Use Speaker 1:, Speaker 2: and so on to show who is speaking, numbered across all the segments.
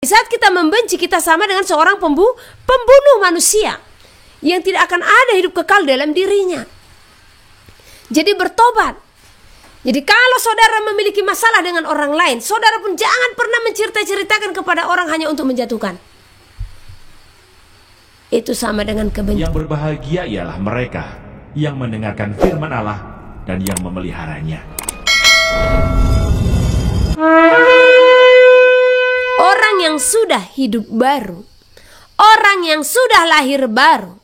Speaker 1: Di saat kita membenci, kita sama dengan seorang pembunuh manusia yang tidak akan ada hidup kekal dalam dirinya. Jadi bertobat. Jadi kalau saudara memiliki masalah dengan orang lain, saudara pun jangan pernah menceritakan kepada orang hanya untuk menjatuhkan. Itu sama dengan kebencian.
Speaker 2: Yang berbahagia ialah mereka yang mendengarkan firman Allah dan yang memeliharanya.
Speaker 1: Orang yang sudah hidup baru, orang yang sudah lahir baru,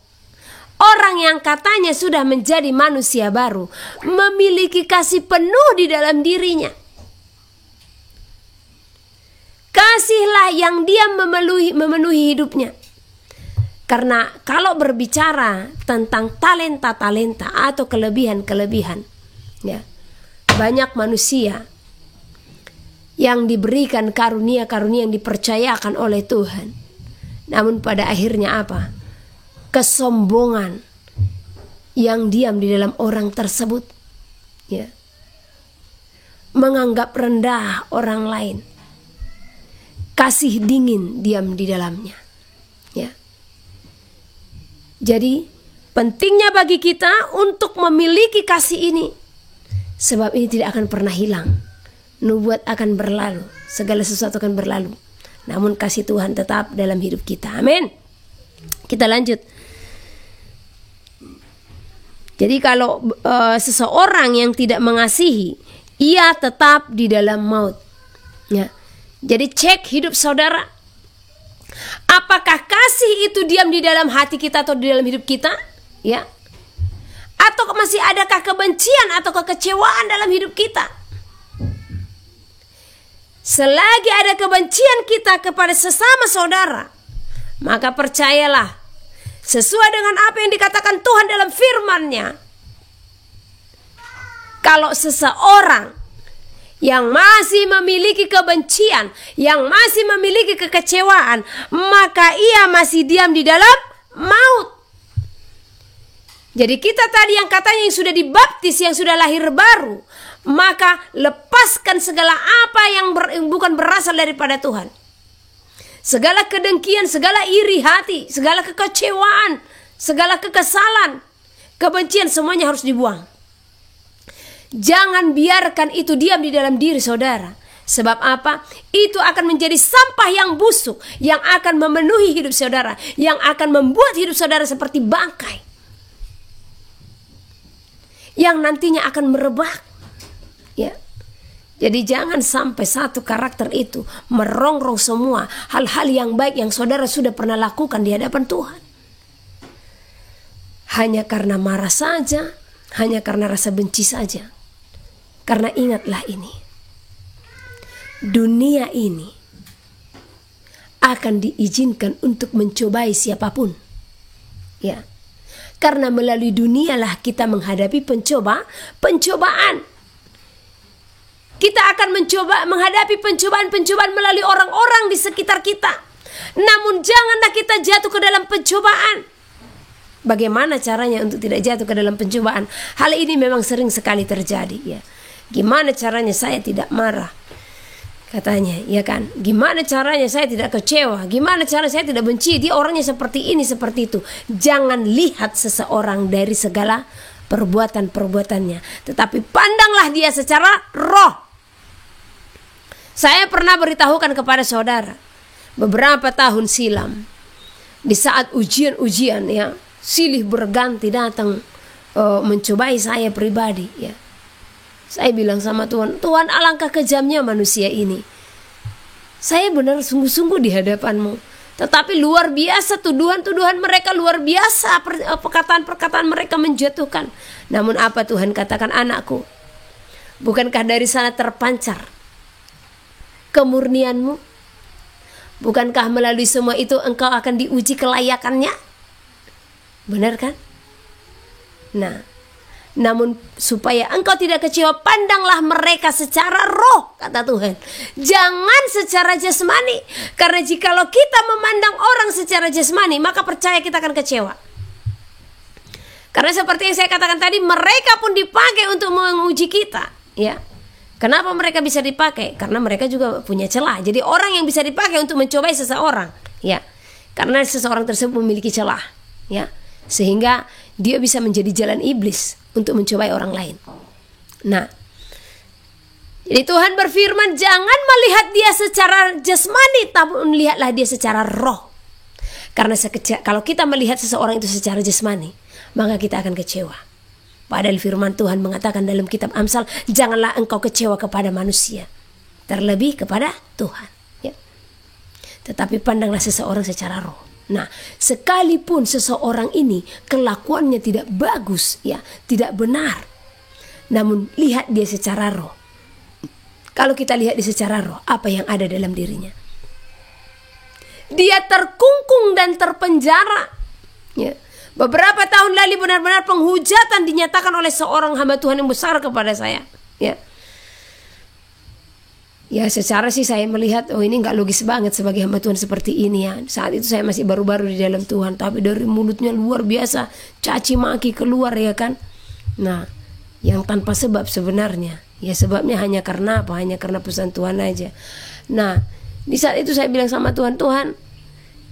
Speaker 1: orang yang katanya sudah menjadi manusia baru, memiliki kasih penuh di dalam dirinya. Kasihlah yang dia memenuhi hidupnya. Karena kalau berbicara tentang talenta-talenta atau kelebihan-kelebihan, ya, banyak manusia yang diberikan karunia-karunia yang dipercayakan oleh Tuhan. Namun pada akhirnya apa? Kesombongan yang diam di dalam orang tersebut, ya. Menganggap rendah orang lain. Kasih dingin diam di dalamnya, ya. Jadi pentingnya bagi kita untuk memiliki kasih ini, sebab ini tidak akan pernah hilang. Nubuat akan berlalu, segala sesuatu akan berlalu, namun kasih Tuhan tetap dalam hidup kita. Amin. Kita lanjut. Jadi kalau seseorang yang tidak mengasihi, ia tetap di dalam maut, ya. Jadi cek hidup saudara, apakah kasih itu diam di dalam hati kita atau di dalam hidup kita, ya? Atau masih adakah kebencian atau kekecewaan dalam hidup kita? Selagi ada kebencian kita kepada sesama saudara, maka percayalah, sesuai dengan apa yang dikatakan Tuhan dalam firman-Nya, kalau seseorang yang masih memiliki kebencian, yang masih memiliki kekecewaan, maka ia masih diam di dalam maut. Jadi kita tadi yang katanya yang sudah dibaptis, yang sudah lahir baru, maka lepaskan segala apa yang bukan berasal daripada Tuhan. Segala kedengkian, segala iri hati, segala kekecewaan, segala kekesalan, kebencian, semuanya harus dibuang. Jangan biarkan itu diam di dalam diri saudara. Sebab apa? Itu akan menjadi sampah yang busuk, yang akan memenuhi hidup saudara, yang akan membuat hidup saudara seperti bangkai, yang nantinya akan merebak, ya. Jadi jangan sampai satu karakter itu merongrong semua hal-hal yang baik yang saudara sudah pernah lakukan di hadapan Tuhan. Hanya karena marah saja, hanya karena rasa benci saja. Karena ingatlah ini, dunia ini akan diizinkan untuk mencobai siapapun, ya. Karena melalui dunialah kita menghadapi pencobaan. Kita akan menghadapi pencobaan melalui orang-orang di sekitar kita. Namun janganlah kita jatuh ke dalam pencobaan. Bagaimana caranya untuk tidak jatuh ke dalam pencobaan? Hal ini memang sering sekali terjadi, ya. Gimana caranya saya tidak marah? Katanya, ya kan? Gimana caranya saya tidak kecewa? Gimana caranya saya tidak benci? Dia orangnya seperti ini, seperti itu. Jangan lihat seseorang dari segala perbuatan-perbuatannya, tetapi pandanglah dia secara roh. Saya pernah beritahukan kepada saudara beberapa tahun silam, di saat ujian-ujian, ya, silih berganti datang mencobai saya pribadi, ya. Saya bilang sama Tuhan, Tuhan, alangkah kejamnya manusia ini. Saya benar sungguh-sungguh di hadapan-Mu. Tetapi luar biasa tuduhan-tuduhan mereka, luar biasa perkataan-perkataan mereka menjatuhkan. Namun apa Tuhan katakan, anakku, bukankah dari sana terpancar kemurnianmu? Bukankah melalui semua itu engkau akan diuji kelayakannya? Benar kan? Nah, namun supaya engkau tidak kecewa, pandanglah mereka secara roh, kata Tuhan. Jangan secara jasmani. Karena jikalau kita memandang orang secara jasmani, maka percaya kita akan kecewa. Karena seperti yang saya katakan tadi, mereka pun dipakai untuk menguji kita, ya. Kenapa mereka bisa dipakai? Karena mereka juga punya celah. Jadi orang yang bisa dipakai untuk mencobai seseorang, ya, karena seseorang tersebut memiliki celah, ya, sehingga dia bisa menjadi jalan iblis untuk mencobai orang lain. Nah, jadi Tuhan berfirman, jangan melihat dia secara jasmani, tapi lihatlah dia secara roh. Karena kalau kita melihat seseorang itu secara jasmani, maka kita akan kecewa. Padahal firman Tuhan mengatakan dalam kitab Amsal, janganlah engkau kecewa kepada manusia, terlebih kepada Tuhan, ya. Tetapi pandanglah seseorang secara roh. Nah, sekalipun seseorang ini kelakuannya tidak bagus, ya, tidak benar, namun lihat dia secara roh. Kalau kita lihat dia secara roh, apa yang ada dalam dirinya? Dia terkungkung dan terpenjara, ya. Beberapa tahun lalu benar-benar penghujatan dinyatakan oleh seorang hamba Tuhan yang besar kepada saya, ya. Ya, secara sih saya melihat, oh ini nggak logis banget sebagai hamba Tuhan seperti ini, ya. Saat itu saya masih baru-baru di dalam Tuhan, tapi dari mulutnya luar biasa caci maki keluar, ya kan. Nah, yang tanpa sebab sebenarnya, ya sebabnya hanya karena apa? Hanya karena pesan Tuhan aja. Nah, di saat itu saya bilang sama Tuhan, Tuhan,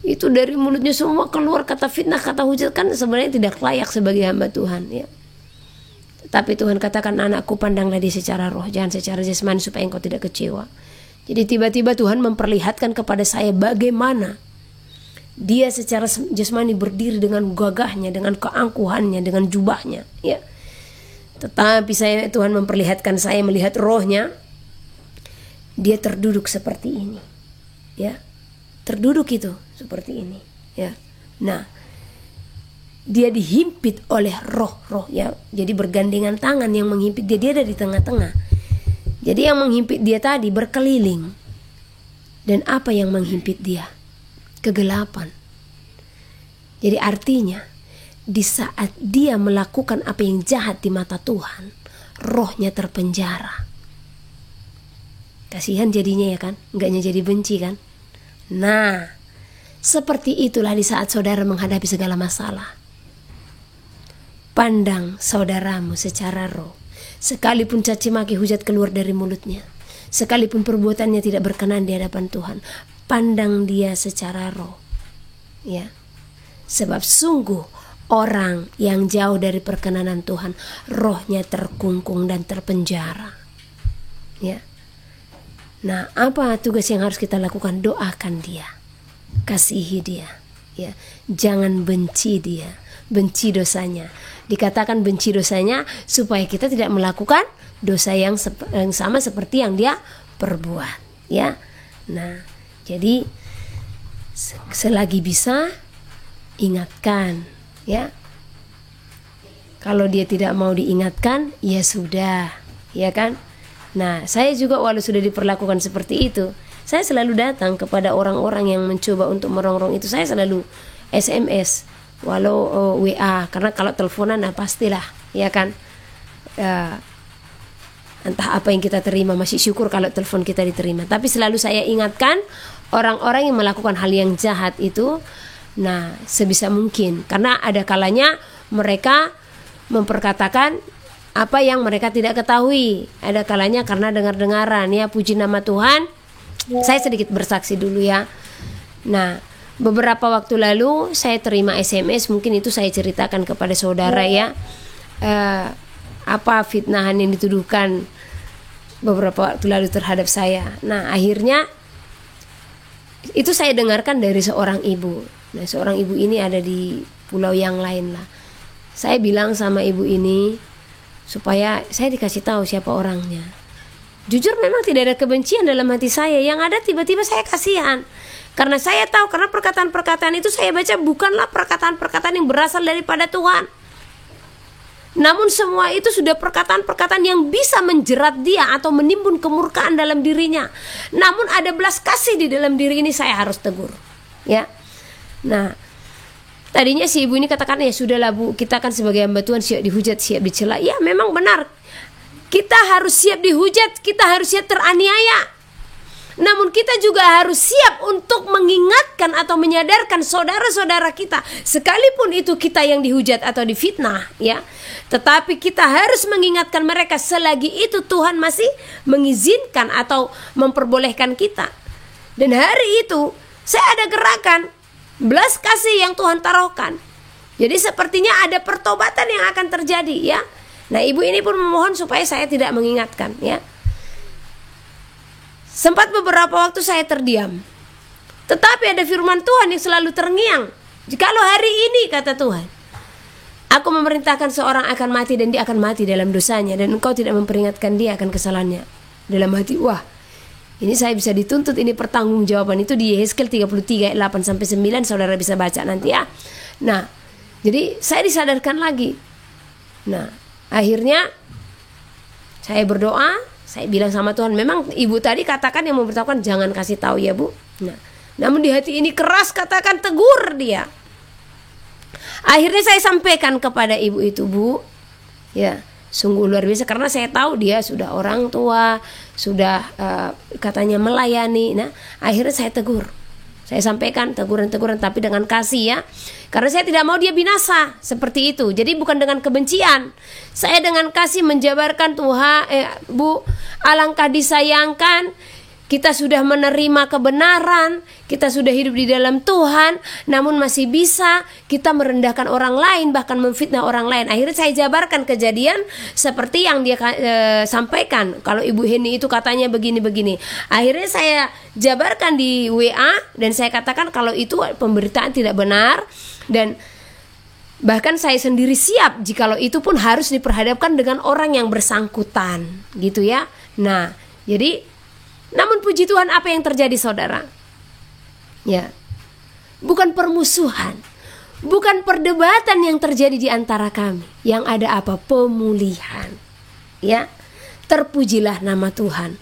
Speaker 1: itu dari mulutnya semua keluar kata fitnah, kata hujat, kan sebenarnya tidak layak sebagai hamba Tuhan, ya. Tapi Tuhan katakan, anakku, pandanglah dia secara roh, jangan secara jasmani, supaya engkau tidak kecewa. Jadi tiba-tiba Tuhan memperlihatkan kepada saya bagaimana dia secara jasmani berdiri dengan gagahnya, dengan keangkuhannya, dengan jubahnya, ya. Tetapi Tuhan memperlihatkan saya melihat rohnya, dia terduduk seperti ini, ya. Terduduk itu seperti ini, ya. Nah, dia dihimpit oleh roh-roh, ya. Jadi bergandengan tangan yang menghimpit dia. Dia ada di tengah-tengah. Jadi yang menghimpit dia tadi berkeliling. Dan apa yang menghimpit dia? Kegelapan. Jadi artinya, di saat dia melakukan apa yang jahat di mata Tuhan, rohnya terpenjara. Kasihan jadinya, ya kan? Enggaknya jadi benci, kan? Nah, seperti itulah di saat saudara menghadapi segala masalah. Pandang saudaramu secara roh. Sekalipun caci maki hujat keluar dari mulutnya, sekalipun perbuatannya tidak berkenan di hadapan Tuhan, pandang dia secara roh, ya. Sebab sungguh orang yang jauh dari perkenanan Tuhan, rohnya terkungkung dan terpenjara, ya. Nah, apa tugas yang harus kita lakukan? Doakan dia, kasihi dia, ya. Jangan benci dia, benci dosanya. Dikatakan benci dosanya supaya kita tidak melakukan dosa yang sama seperti yang dia perbuat, ya. Nah, jadi selagi bisa ingatkan, ya. Kalau dia tidak mau diingatkan, ya sudah, ya kan. Nah, saya juga walau sudah diperlakukan seperti itu, saya selalu datang kepada orang-orang yang mencoba untuk merongrong itu. Saya selalu SMS, walau WA, karena kalau teleponan, nah pastilah, ya kan. Entah apa yang kita terima, masih syukur kalau telepon kita diterima. Tapi selalu saya ingatkan orang-orang yang melakukan hal yang jahat itu, nah sebisa mungkin, karena ada kalanya mereka memperkatakan apa yang mereka tidak ketahui. Ada kalanya karena dengar-dengaran, ya, puji nama Tuhan. Saya sedikit bersaksi dulu, ya. Nah, beberapa waktu lalu saya terima SMS, mungkin itu saya ceritakan kepada saudara, ya. Apa fitnahan yang dituduhkan beberapa waktu lalu terhadap saya. Nah, akhirnya itu saya dengarkan dari seorang ibu. Nah, seorang ibu ini ada di pulau yang lain lah. Saya bilang sama ibu ini supaya saya dikasih tahu siapa orangnya. Jujur memang tidak ada kebencian dalam hati saya. Yang ada tiba-tiba saya kasihan. Karena saya tahu, karena perkataan-perkataan itu saya baca bukanlah perkataan-perkataan yang berasal daripada Tuhan. Namun semua itu sudah perkataan-perkataan yang bisa menjerat dia atau menimbun kemurkaan dalam dirinya. Namun ada belas kasih di dalam diri ini, saya harus tegur, ya. Nah, tadinya si ibu ini katakan, ya sudahlah Bu, kita kan sebagai hamba Tuhan siap dihujat, siap dicela. Ya memang benar, kita harus siap dihujat, kita harus siap teraniaya. Namun kita juga harus siap untuk mengingat mengingatkan atau menyadarkan saudara-saudara kita, sekalipun itu kita yang dihujat atau difitnah, ya, tetapi kita harus mengingatkan mereka selagi itu Tuhan masih mengizinkan atau memperbolehkan kita. Dan hari itu saya ada gerakan belas kasih yang Tuhan taruhkan. Jadi sepertinya ada pertobatan yang akan terjadi, ya. Nah, ibu ini pun memohon supaya saya tidak mengingatkan, ya. Sempat beberapa waktu saya terdiam. Tetapi ada firman Tuhan yang selalu terngiang. Jikalau hari ini, kata Tuhan, aku memerintahkan seorang akan mati dan dia akan mati dalam dosanya, dan engkau tidak memperingatkan dia akan kesalahannya. Dalam hati, wah, ini saya bisa dituntut, ini pertanggungjawaban. Itu di Yehezkiel 33 ayat 8-9, saudara bisa baca nanti, ya. Nah, jadi saya disadarkan lagi. Nah, akhirnya saya berdoa. Saya bilang sama Tuhan, memang ibu tadi katakan yang memberitahukan jangan kasih tahu ya bu. Nah, namun di hati ini keras, katakan, tegur dia. Akhirnya saya sampaikan kepada ibu itu, bu, ya, sungguh luar biasa, karena saya tahu dia sudah orang tua, sudah katanya melayani. Nah, akhirnya saya tegur. Saya sampaikan teguran-teguran tapi dengan kasih, ya. Karena saya tidak mau dia binasa seperti itu. Jadi bukan dengan kebencian. Saya dengan kasih menjabarkan, Tuhan, Bu, alangkah disayangkan kita sudah menerima kebenaran, kita sudah hidup di dalam Tuhan, namun masih bisa kita merendahkan orang lain, bahkan memfitnah orang lain. Akhirnya saya jabarkan kejadian seperti yang dia sampaikan. Kalau Ibu Heni itu katanya begini-begini. Akhirnya saya jabarkan di WA dan saya katakan kalau itu pemberitaan tidak benar, dan bahkan saya sendiri siap jikalau itu pun harus diperhadapkan dengan orang yang bersangkutan, gitu ya. Nah, jadi namun puji Tuhan, apa yang terjadi saudara? Ya, bukan permusuhan, bukan perdebatan yang terjadi di antara kami. Yang ada apa? Pemulihan. Ya, terpujilah nama Tuhan.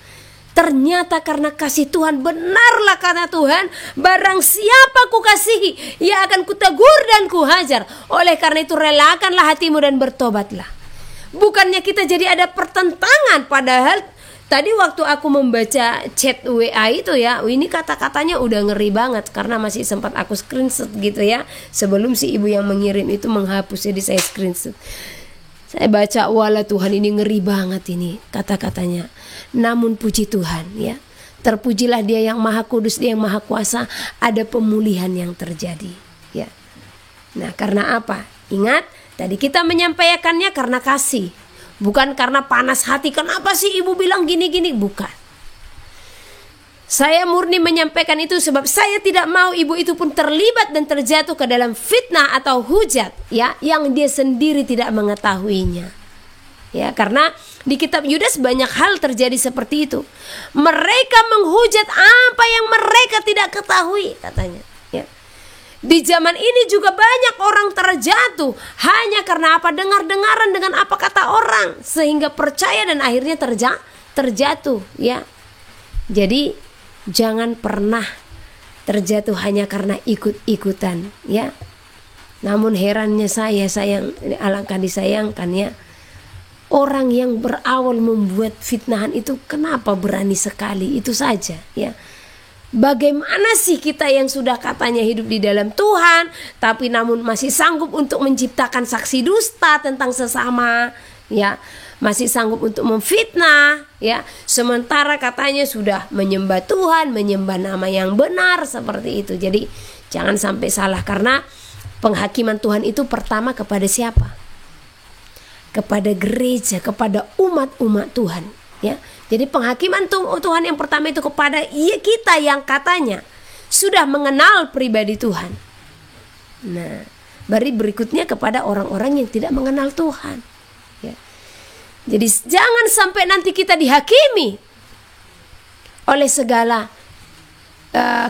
Speaker 1: Ternyata karena kasih Tuhan, benarlah karena Tuhan, barang siapa kukasihi, ia akan kutegur dan kuhajar. Oleh karena itu relakanlah hatimu dan bertobatlah. Bukannya kita jadi ada pertentangan, padahal tadi waktu aku membaca chat WA itu, ya, ini kata-katanya udah ngeri banget, karena masih sempat aku screenshot gitu, ya, sebelum si ibu yang mengirim itu menghapus, jadi saya screenshot. Saya baca, wala Tuhan, ini ngeri banget ini kata-katanya. Namun puji Tuhan, ya, terpujilah Dia yang Maha Kudus, Dia yang Maha Kuasa, ada pemulihan yang terjadi, ya. Nah, karena apa? Ingat, tadi kita menyampaikannya karena kasih, bukan karena panas hati. Kenapa sih ibu bilang gini-gini? Bukan. Saya murni menyampaikan itu sebab saya tidak mau ibu itu pun terlibat dan terjatuh ke dalam fitnah atau hujat, ya, yang dia sendiri tidak mengetahuinya. Ya, karena di kitab Yudas banyak hal terjadi seperti itu. Mereka menghujat apa yang mereka tidak ketahui, katanya. Ya. Di zaman ini juga banyak orang terjatuh hanya karena apa? Dengar-dengaran dengan apa kata orang, sehingga percaya dan akhirnya terjatuh, ya. Jadi jangan pernah terjatuh hanya karena ikut-ikutan, ya. Namun herannya saya alangkah disayangkan, ya, orang yang berawal membuat fitnahan itu kenapa berani sekali, itu saja, ya. Bagaimana sih kita yang sudah katanya hidup di dalam Tuhan, tapi namun masih sanggup untuk menciptakan saksi dusta tentang sesama, ya, masih sanggup untuk memfitnah, ya, sementara katanya sudah menyembah Tuhan, menyembah nama yang benar, seperti itu. Jadi jangan sampai salah, karena penghakiman Tuhan itu pertama kepada siapa? Kepada gereja, kepada umat-umat Tuhan, ya. Jadi penghakiman Tuhan yang pertama itu kepada kita yang katanya sudah mengenal pribadi Tuhan. Nah, baru berikutnya kepada orang-orang yang tidak mengenal Tuhan, ya. Jadi jangan sampai nanti kita dihakimi oleh segala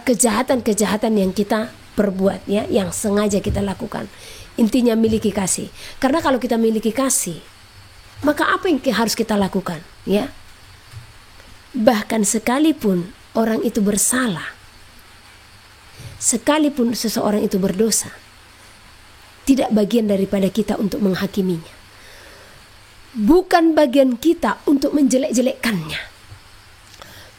Speaker 1: kejahatan-kejahatan yang kita perbuat, ya, yang sengaja kita lakukan. Intinya miliki kasih. Karena kalau kita miliki kasih, maka apa yang harus kita lakukan, ya? Bahkan sekalipun orang itu bersalah, sekalipun seseorang itu berdosa, tidak bagian daripada kita untuk menghakiminya. Bukan bagian kita untuk menjelek-jelekkannya.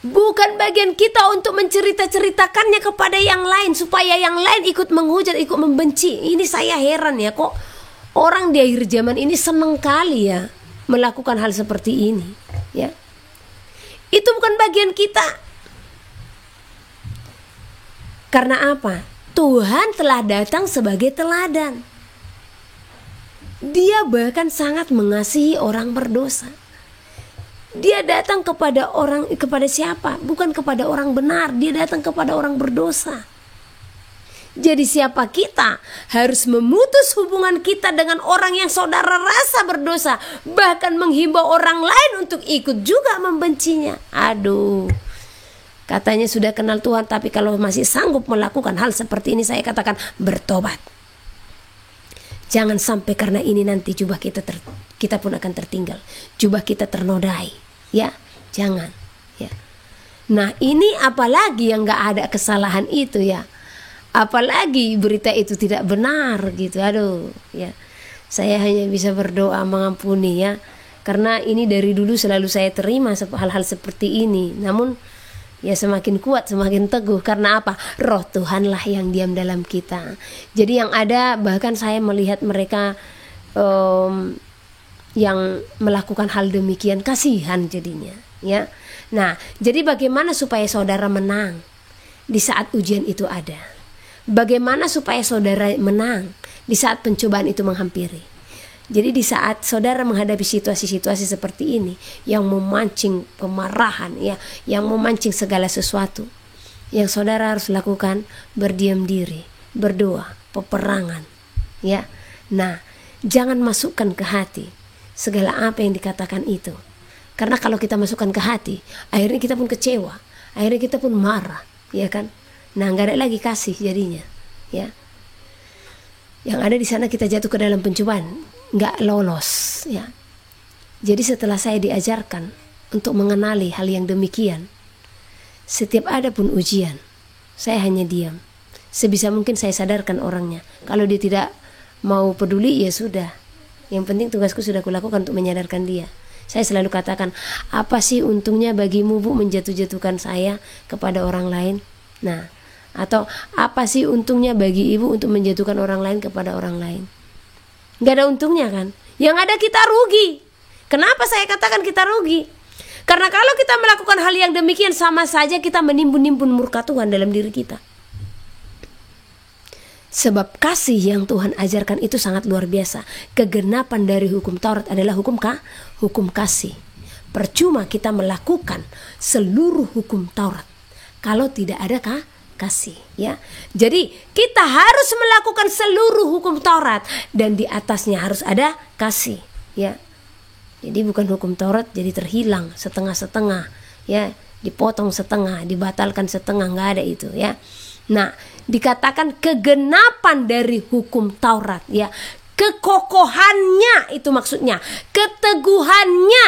Speaker 1: Bukan bagian kita untuk menceritakannya kepada yang lain supaya yang lain ikut menghujat, ikut membenci. Ini saya heran ya, kok orang di akhir zaman ini senang kali ya melakukan hal seperti ini, ya. Itu bukan bagian kita. Karena apa? Tuhan telah datang sebagai teladan. Dia bahkan sangat mengasihi orang berdosa. Dia datang kepada siapa? Bukan kepada orang benar, dia datang kepada orang berdosa. Jadi siapa kita harus memutus hubungan kita dengan orang yang saudara rasa berdosa, bahkan menghimbau orang lain untuk ikut juga membencinya. Aduh, katanya sudah kenal Tuhan, tapi kalau masih sanggup melakukan hal seperti ini, saya katakan bertobat. Jangan sampai karena ini nanti jubah kita pun akan tertinggal, jubah kita ternodai, ya, jangan, ya. Nah ini apalagi yang nggak ada kesalahan itu, ya. Apalagi berita itu tidak benar gitu. Aduh, ya. Saya hanya bisa berdoa mengampuni, ya. Karena ini dari dulu selalu saya terima hal-hal seperti ini. Namun ya semakin kuat, semakin teguh. Karena apa? Roh Tuhanlah yang diam dalam kita. Jadi yang ada, bahkan saya melihat mereka yang melakukan hal demikian, kasihan jadinya, ya. Nah, jadi bagaimana supaya saudara menang di saat ujian itu ada? Bagaimana supaya saudara menang di saat pencobaan itu menghampiri? Jadi di saat saudara menghadapi situasi-situasi seperti ini yang memancing kemarahan, ya, yang memancing segala sesuatu, yang saudara harus lakukan berdiam diri, berdoa, peperangan, ya. Nah, jangan masukkan ke hati segala apa yang dikatakan itu. Karena kalau kita masukkan ke hati, akhirnya kita pun kecewa, akhirnya kita pun marah, ya kan? Nah, nggak ada lagi kasih jadinya, ya. Yang ada di sana kita jatuh ke dalam pencobaan, nggak lolos, ya. Jadi setelah saya diajarkan untuk mengenali hal yang demikian, setiap ada pun ujian, saya hanya diam. Sebisa mungkin saya sadarkan orangnya. Kalau dia tidak mau peduli, ya sudah. Yang penting tugasku sudah kulakukan untuk menyadarkan dia. Saya selalu katakan, apa sih untungnya bagimu, Bu, menjatuh-jatuhkan saya kepada orang lain? Nah, atau apa sih untungnya bagi ibu untuk menjatuhkan orang lain kepada orang lain? Gak ada untungnya kan? Yang ada kita rugi. Kenapa saya katakan kita rugi? Karena kalau kita melakukan hal yang demikian, sama saja kita menimbun-nimbun murka Tuhan dalam diri kita. Sebab kasih yang Tuhan ajarkan itu sangat luar biasa. Kegenapan dari hukum Taurat adalah hukum kasih. Percuma kita melakukan seluruh hukum Taurat kalau tidak ada kasih, ya. Jadi kita harus melakukan seluruh hukum Taurat dan di atasnya harus ada kasih, ya. Jadi bukan hukum Taurat jadi terhilang setengah-setengah, ya, dipotong setengah, dibatalkan setengah, nggak ada itu, ya. Nah, dikatakan kegenapan dari hukum Taurat, ya. Kekokohannya itu maksudnya, keteguhannya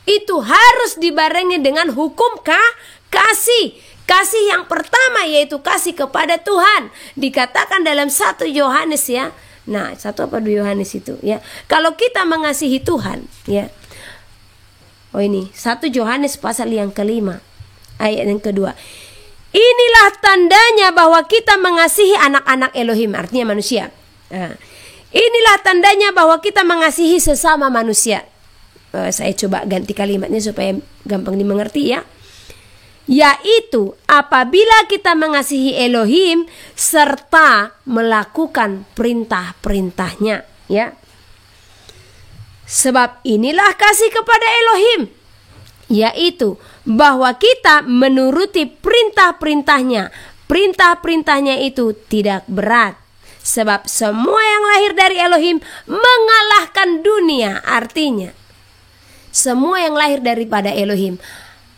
Speaker 1: itu harus dibarengi dengan hukum kasih. Kasih yang pertama yaitu kasih kepada Tuhan. Dikatakan dalam 1 Yohanes, ya. Nah, 1 apa 2 Yohanes itu, ya. Kalau kita mengasihi Tuhan, ya. Oh ini 1 Yohanes pasal yang kelima ayat yang kedua. Inilah tandanya bahwa kita mengasihi anak-anak Elohim, artinya manusia. Nah, inilah tandanya bahwa kita mengasihi sesama manusia. Saya coba ganti kalimatnya supaya gampang dimengerti, ya. Yaitu apabila kita mengasihi Elohim serta melakukan perintah-perintahnya, ya. Sebab inilah kasih kepada Elohim, yaitu bahwa kita menuruti perintah-perintahnya. Perintah-perintahnya itu tidak berat. Sebab semua yang lahir dari Elohim mengalahkan dunia. Artinya semua yang lahir daripada Elohim.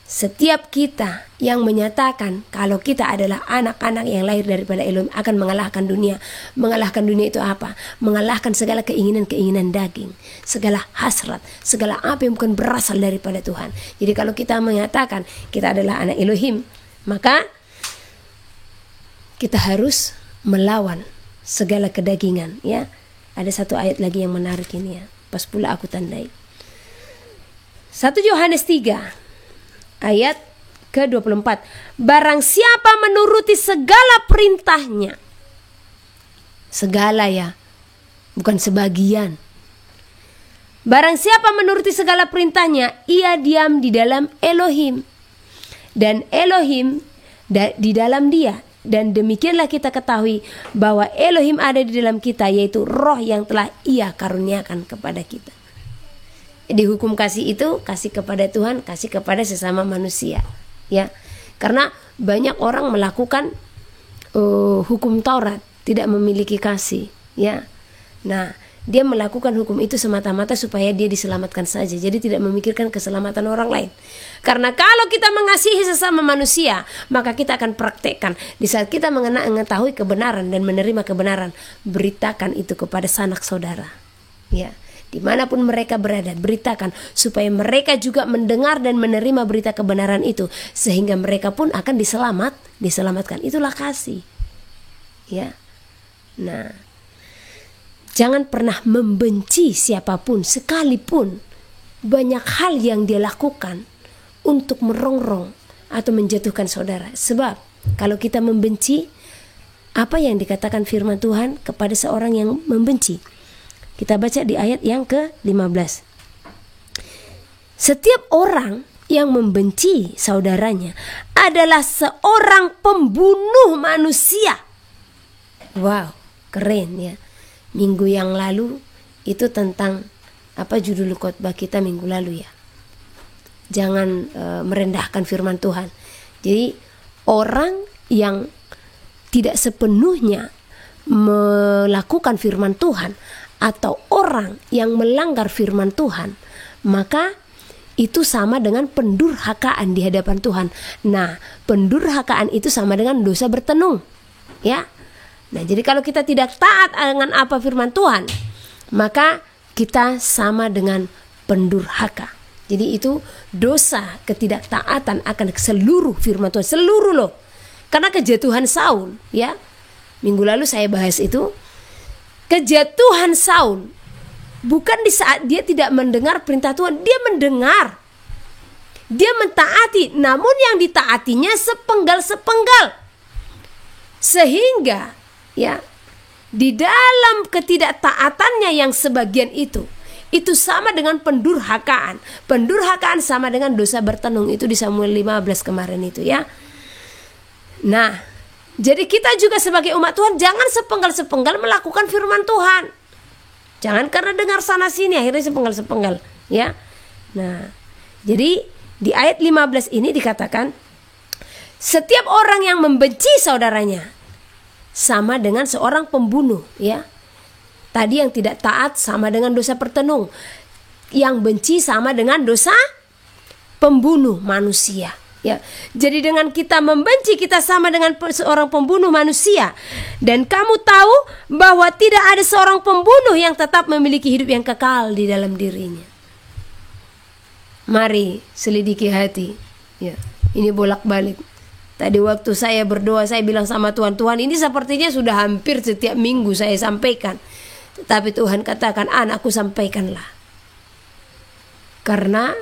Speaker 1: Setiap kita yang menyatakan kalau kita adalah anak-anak yang lahir daripada Elohim akan mengalahkan dunia. Mengalahkan dunia itu apa? Mengalahkan segala keinginan-keinginan daging, segala hasrat, segala apa yang bukan berasal daripada Tuhan. Jadi kalau kita menyatakan kita adalah anak Elohim, maka kita harus melawan segala kedagingan, ya. Ada satu ayat lagi yang menarik ini, ya. Pas pula aku tandai. 1 Yohanes 3 ayat ke-24. Barang siapa menuruti segala perintahnya. Segala ya, bukan sebagian. Barang siapa menuruti segala perintahnya, ia diam di dalam Elohim, dan Elohim di dalam dia. Dan demikianlah kita ketahui bahwa Elohim ada di dalam kita, yaitu roh yang telah ia karuniakan kepada kita. Di hukum kasih itu, kasih kepada Tuhan, kasih kepada sesama manusia, ya. Karena banyak orang melakukan hukum Taurat, tidak memiliki kasih, ya. Nah, dia melakukan hukum itu semata-mata supaya dia diselamatkan saja. Jadi tidak memikirkan keselamatan orang lain. Karena kalau kita mengasihi sesama manusia, maka kita akan praktekkan. Di saat kita mengetahui kebenaran dan menerima kebenaran, beritakan itu kepada sanak saudara, ya. Dimanapun mereka berada, beritakan supaya mereka juga mendengar dan menerima berita kebenaran itu, sehingga mereka pun akan diselamatkan. Itulah kasih, ya. Nah, jangan pernah membenci siapapun, sekalipun banyak hal yang dia lakukan untuk merongrong atau menjatuhkan saudara. Sebab kalau kita membenci, apa yang dikatakan firman Tuhan kepada seorang yang membenci? Kita baca di ayat yang ke-15. Setiap orang yang membenci saudaranya adalah seorang pembunuh manusia. Wow, keren ya. Minggu yang lalu itu tentang apa judul khotbah kita minggu lalu ya. Jangan merendahkan firman Tuhan. Jadi orang yang tidak sepenuhnya melakukan firman Tuhan atau orang yang melanggar firman Tuhan, maka itu sama dengan pendurhakaan di hadapan Tuhan. Nah, pendurhakaan itu sama dengan dosa bertenung, ya. Nah, jadi kalau kita tidak taat dengan apa firman Tuhan, maka kita sama dengan pendurhaka. Jadi itu dosa ketidaktaatan akan seluruh firman Tuhan, seluruh loh. Karena kejatuhan Saul, ya. Minggu lalu saya bahas itu. Kejatuhan Saul bukan di saat dia tidak mendengar perintah Tuhan, dia mendengar. Dia mentaati, namun yang ditaatinya sepenggal-sepenggal. Sehingga ya, di dalam ketidaktaatannya yang sebagian itu sama dengan pendurhakaan. Pendurhakaan sama dengan dosa bertenung, itu di Samuel 15 kemarin itu ya. Nah, jadi kita juga sebagai umat Tuhan jangan sepenggal-sepenggal melakukan firman Tuhan. Jangan karena dengar sana sini akhirnya sepenggal-sepenggal, ya. Nah, jadi di ayat 15 ini dikatakan setiap orang yang membenci saudaranya sama dengan seorang pembunuh, ya. Tadi yang tidak taat sama dengan dosa pertenung. Yang benci sama dengan dosa pembunuh manusia. Ya, jadi dengan kita membenci, kita sama dengan seorang pembunuh manusia. Dan kamu tahu bahwa tidak ada seorang pembunuh yang tetap memiliki hidup yang kekal di dalam dirinya. Mari selidiki hati. Ya, ini bolak-balik. Tadi waktu saya berdoa, saya bilang sama Tuhan, Tuhan ini sepertinya sudah hampir setiap minggu saya sampaikan. Tetapi Tuhan katakan, anakku sampaikanlah. Karena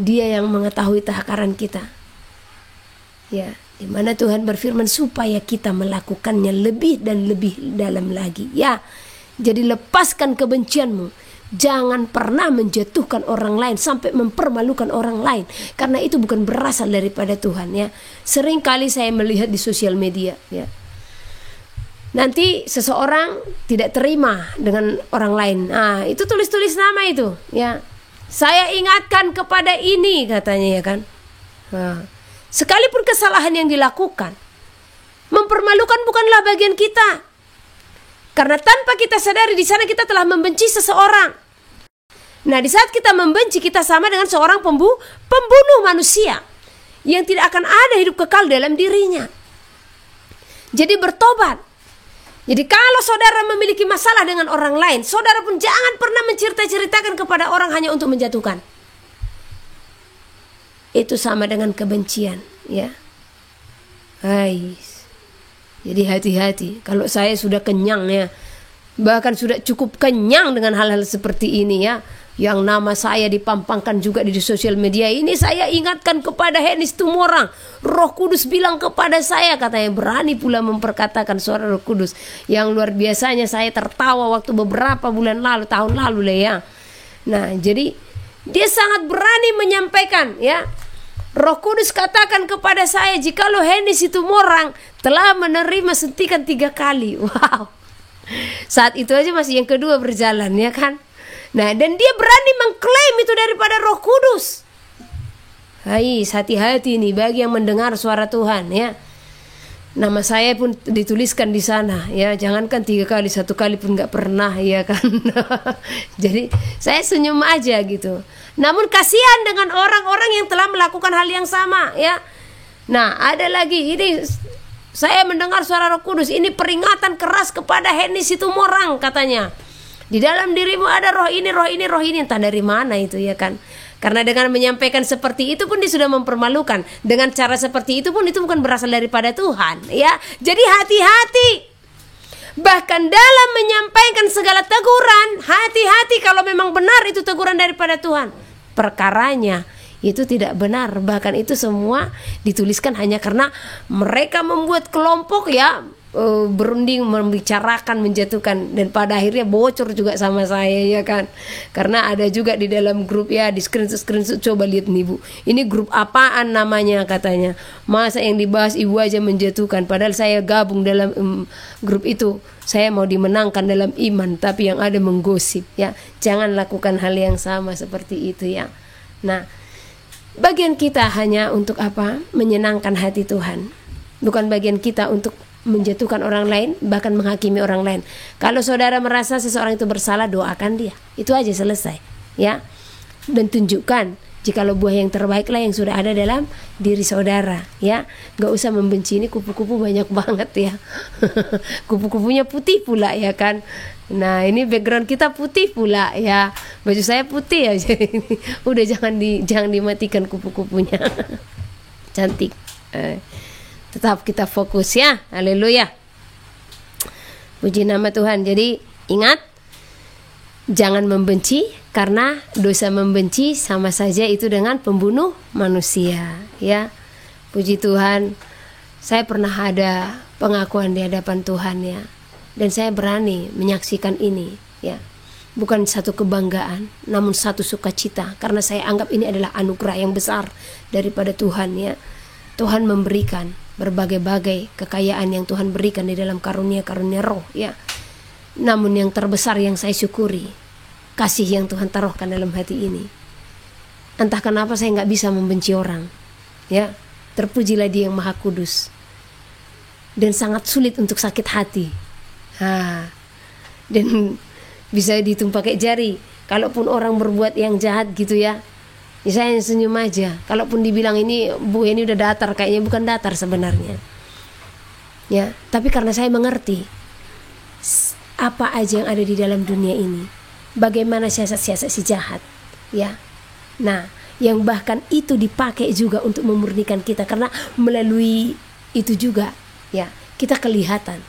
Speaker 1: Dia yang mengetahui takaran kita. Ya, di mana Tuhan berfirman supaya kita melakukannya lebih dan lebih dalam lagi. Ya, jadi lepaskan kebencianmu. Jangan pernah menjatuhkan orang lain sampai mempermalukan orang lain, karena itu bukan berasal daripada Tuhan ya. Sering kali saya melihat di sosial media ya. Nanti seseorang tidak terima dengan orang lain. Nah, itu tulis-tulis nama itu ya. Saya ingatkan kepada ini katanya ya kan. Nah, sekalipun kesalahan yang dilakukan, mempermalukan bukanlah bagian kita. Karena tanpa kita sadari di sana kita telah membenci seseorang. Nah, di saat kita membenci, kita sama dengan seorang pembunuh manusia yang tidak akan ada hidup kekal dalam dirinya. Jadi bertobat. Jadi kalau saudara memiliki masalah dengan orang lain, saudara pun jangan pernah menceritakan kepada orang hanya untuk menjatuhkan. Itu sama dengan kebencian, ya. Hai. Jadi hati-hati. Kalau saya sudah kenyang ya, bahkan sudah cukup kenyang dengan hal-hal seperti ini ya, yang nama saya dipampangkan juga di sosial media ini, saya ingatkan kepada Hennis Tumorang, Roh Kudus bilang kepada saya, katanya berani pula memperkatakan suara Roh Kudus yang luar biasanya. Saya tertawa waktu beberapa bulan lalu, tahun lalu lah ya. Nah, jadi dia sangat berani menyampaikan, ya. Roh Kudus katakan kepada saya, jikalau Hennis Tumorang telah menerima suntikan 3 kali. Wow. Saat itu aja masih yang kedua berjalan, ya kan. Nah, dan dia berani mengklaim itu daripada Roh Kudus. Hai, hati-hati nih bagi yang mendengar suara Tuhan, ya. Nama saya pun dituliskan di sana, ya. Jangankan 3 kali, 1 kali pun nggak pernah, ya kan. Jadi saya senyum aja gitu. Namun kasihan dengan orang-orang yang telah melakukan hal yang sama, ya. Nah, ada lagi ini, saya mendengar suara Roh Kudus, ini peringatan keras kepada Hennis Tumorang, katanya. Di dalam dirimu ada roh ini, roh ini, roh ini. Entah dari mana itu, ya kan. Karena dengan menyampaikan seperti itu pun dia sudah mempermalukan. Dengan cara seperti itu pun itu bukan berasal daripada Tuhan, ya. Jadi hati-hati. Bahkan dalam menyampaikan segala teguran, hati-hati kalau memang benar itu teguran daripada Tuhan. Perkaranya itu tidak benar. Bahkan itu semua dituliskan hanya karena mereka membuat kelompok, ya, berunding membicarakan, menjatuhkan, dan pada akhirnya bocor juga sama saya, ya kan. Karena ada juga di dalam grup, ya, di screenshot, coba lihat nih Bu, ini grup apaan namanya, katanya. Masa yang dibahas ibu aja menjatuhkan, padahal saya gabung dalam grup itu. Saya mau dimenangkan dalam iman, tapi yang ada menggosip, ya. Jangan lakukan hal yang sama seperti itu, ya. Nah, bagian kita hanya untuk apa? Menyenangkan hati Tuhan. Bukan bagian kita untuk menjatuhkan orang lain, bahkan menghakimi orang lain. Kalau saudara merasa seseorang itu bersalah, doakan dia. Itu aja, selesai, ya. Dan tunjukkan jikalau buah yang terbaiklah yang sudah ada dalam diri saudara, ya. Gak usah membenci, ini kupu-kupu banyak banget, ya. Kupu-kupunya putih pula, ya kan. Nah, ini background kita putih pula, ya. Baju saya putih aja. Udah jangan dimatikan kupu-kupunya. Cantik. Tetap kita fokus, ya. Haleluya. Puji nama Tuhan. Jadi ingat, jangan membenci, karena dosa membenci sama saja itu dengan pembunuh manusia, ya. Puji Tuhan. Saya pernah ada pengakuan di hadapan Tuhan, ya. Dan saya berani menyaksikan ini, ya. Bukan satu kebanggaan, namun satu sukacita, karena saya anggap ini adalah anugerah yang besar daripada Tuhan, ya. Tuhan memberikan berbagai-bagai kekayaan yang Tuhan berikan di dalam karunia-karunia roh, ya. Namun yang terbesar yang saya syukuri, kasih yang Tuhan taruhkan dalam hati ini. Entah kenapa saya nggak bisa membenci orang, ya. Terpujilah Dia yang Maha Kudus. Dan sangat sulit untuk sakit hati. Dan bisa dihitung pakai jari. Kalaupun orang berbuat yang jahat gitu, ya, saya senyum aja. Kalaupun dibilang ini Bu ini udah datar, kayaknya bukan datar sebenarnya, ya. Tapi karena saya mengerti apa aja yang ada di dalam dunia ini, bagaimana siasat-siasat si jahat, ya. Nah, yang bahkan itu dipakai juga untuk memurnikan kita, karena melalui itu juga, ya, kita kelihatan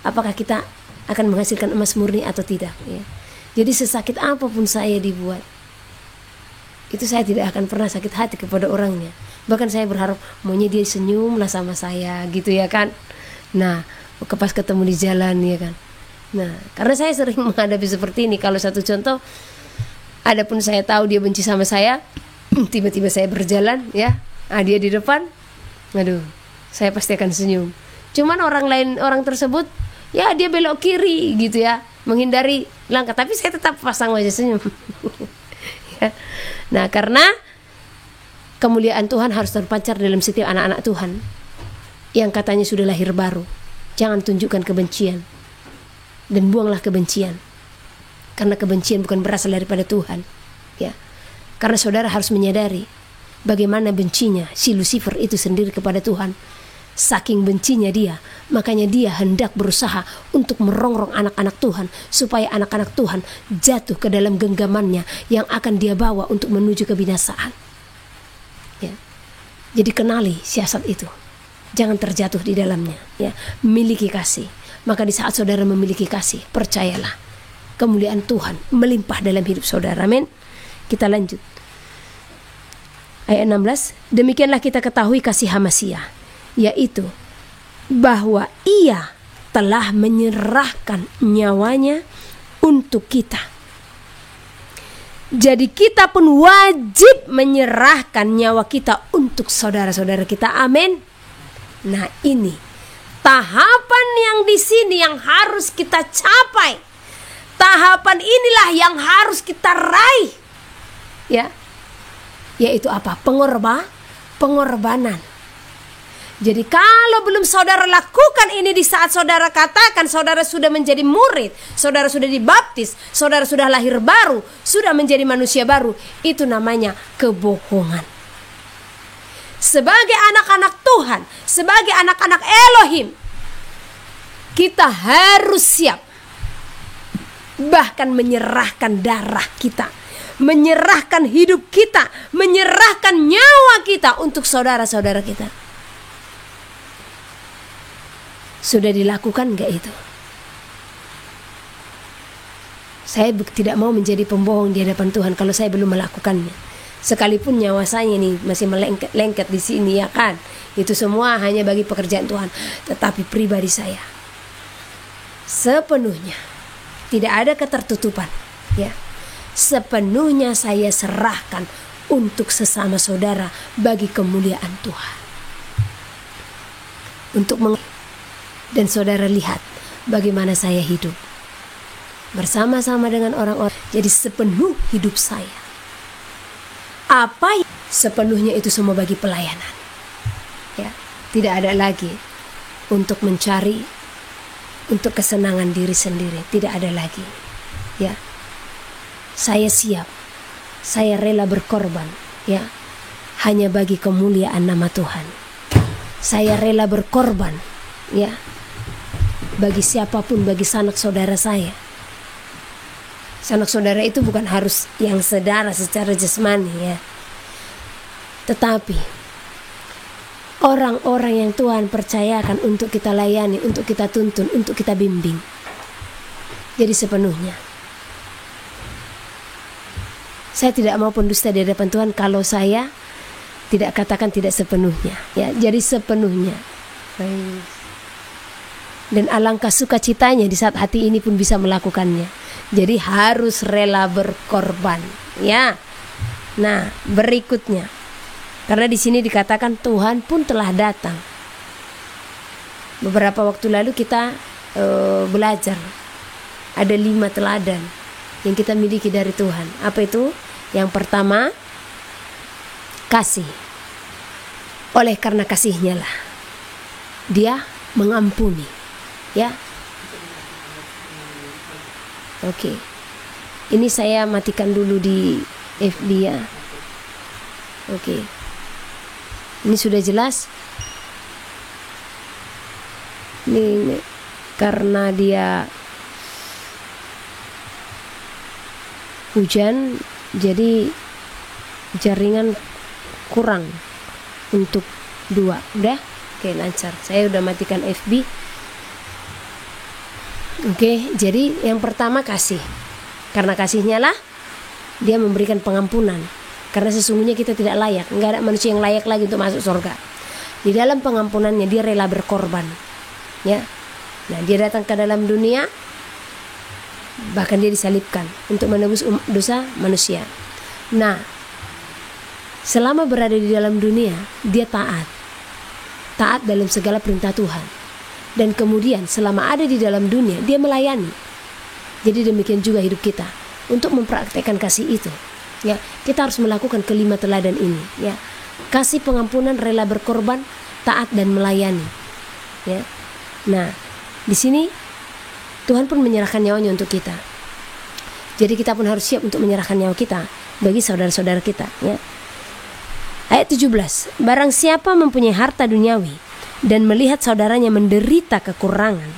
Speaker 1: apakah kita akan menghasilkan emas murni atau tidak, ya. Jadi sesakit apapun saya dibuat, itu saya tidak akan pernah sakit hati kepada orangnya. Bahkan saya berharap maunya dia senyumlah sama saya, gitu, ya kan. Nah, pas ketemu di jalan, ya kan. Nah, karena saya sering menghadapi seperti ini. Kalau satu contoh, adapun saya tahu dia benci sama saya, tiba-tiba saya berjalan, ya, dia di depan, aduh, saya pasti akan senyum. Cuman orang tersebut, ya, dia belok kiri, gitu, ya, menghindari langkah, tapi saya tetap pasang wajah senyum. Ya. Nah, karena kemuliaan Tuhan harus terpancar dalam setiap anak-anak Tuhan yang katanya sudah lahir baru. Jangan tunjukkan kebencian, dan buanglah kebencian, karena kebencian bukan berasal daripada Tuhan, ya. Karena saudara harus menyadari bagaimana bencinya si Lucifer itu sendiri kepada Tuhan. Saking bencinya dia, makanya dia hendak berusaha untuk merongrong anak-anak Tuhan, supaya anak-anak Tuhan jatuh ke dalam genggamannya yang akan dia bawa untuk menuju kebinasaan, ya. Jadi kenali siasat itu, jangan terjatuh di dalamnya, ya. Miliki kasih. Maka di saat saudara memiliki kasih, percayalah, kemuliaan Tuhan melimpah dalam hidup saudara. Amin. Kita lanjut. Ayat 16, demikianlah kita ketahui kasih Masiah, yaitu bahwa ia telah menyerahkan nyawanya untuk kita. Jadi kita pun wajib menyerahkan nyawa kita untuk saudara-saudara kita. Amin. Nah, ini tahapan yang di sini yang harus kita capai. Tahapan inilah yang harus kita raih. Ya. Yaitu apa? Pengorbanan. Jadi kalau belum saudara lakukan ini di saat saudara katakan saudara sudah menjadi murid, saudara sudah dibaptis, saudara sudah lahir baru, sudah menjadi manusia baru, itu namanya kebohongan. Sebagai anak-anak Tuhan, sebagai anak-anak Elohim, kita harus siap bahkan menyerahkan darah kita, menyerahkan hidup kita, menyerahkan nyawa kita untuk saudara-saudara kita. Sudah dilakukan enggak itu? Saya tidak mau menjadi pembohong di hadapan Tuhan kalau saya belum melakukannya. Sekalipun nyawa saya ini masih melengket di sini, ya kan? Itu semua hanya bagi pekerjaan Tuhan. Tetapi pribadi saya sepenuhnya tidak ada ketertutupan, ya. Sepenuhnya saya serahkan untuk sesama saudara bagi kemuliaan Tuhan. Dan saudara lihat bagaimana saya hidup bersama-sama dengan orang-orang. Jadi sepenuh hidup saya, sepenuhnya itu semua bagi pelayanan. Ya, tidak ada lagi untuk mencari untuk kesenangan diri sendiri, tidak ada lagi. Ya. Saya siap. Saya rela berkorban, ya. Hanya bagi kemuliaan nama Tuhan. Saya rela berkorban, ya. Bagi siapapun, bagi sanak saudara saya. Sanak saudara itu bukan harus yang saudara secara jasmani, ya. Tetapi orang-orang yang Tuhan percayakan untuk kita layani, untuk kita tuntun, untuk kita bimbing. Jadi sepenuhnya. Saya tidak mau pendusta di hadapan Tuhan kalau saya tidak katakan tidak sepenuhnya, ya. Jadi sepenuhnya. Dan alangkah sukacitanya di saat hati ini pun bisa melakukannya. Jadi harus rela berkorban, ya. Nah, berikutnya, karena di sini dikatakan Tuhan pun telah datang. Beberapa waktu lalu kita belajar ada 5 teladan yang kita miliki dari Tuhan. Apa itu? Yang pertama, kasih. Oleh karena kasihnya lah Dia mengampuni. Ya. Oke. Ini saya matikan dulu di FB, ya. Oke. Ini sudah jelas. Ini karena dia hujan, jadi jaringan kurang untuk 2. Udah? Oke, lancar. Saya udah matikan FB. Oke, jadi yang pertama kasih. Karena kasihnya lah Dia memberikan pengampunan. Karena sesungguhnya kita tidak layak. Enggak ada manusia yang layak lagi untuk masuk surga. Di dalam pengampunannya Dia rela berkorban, ya. Nah, Dia datang ke dalam dunia, bahkan Dia disalibkan untuk menebus dosa manusia. Nah, selama berada di dalam dunia Dia taat dalam segala perintah Tuhan. Dan kemudian selama ada di dalam dunia Dia melayani. Jadi demikian juga hidup kita untuk mempraktekkan kasih itu, ya. Kita harus melakukan kelima teladan ini, ya. Kasih, pengampunan, rela berkorban, taat dan melayani, ya. Nah, di sini Tuhan pun menyerahkan nyawanya untuk kita. Jadi kita pun harus siap untuk menyerahkan nyawa kita bagi saudara-saudara kita, ya. Ayat 17, barang siapa mempunyai harta duniawi dan melihat saudaranya menderita kekurangan,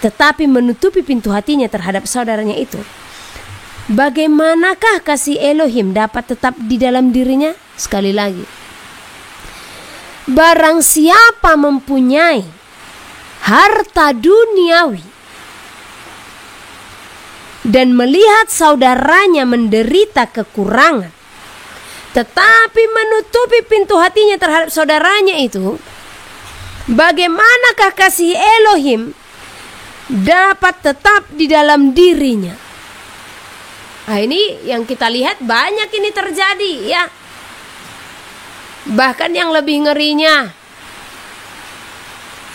Speaker 1: tetapi menutupi pintu hatinya terhadap saudaranya itu, bagaimanakah kasih Elohim dapat tetap di dalam dirinya? Sekali lagi, barang siapa mempunyai harta duniawi dan melihat saudaranya menderita kekurangan, tetapi menutupi pintu hatinya terhadap saudaranya itu, bagaimanakah kasih Elohim dapat tetap di dalam dirinya? Nah, ini yang kita lihat banyak ini terjadi ya. Bahkan yang lebih ngerinya,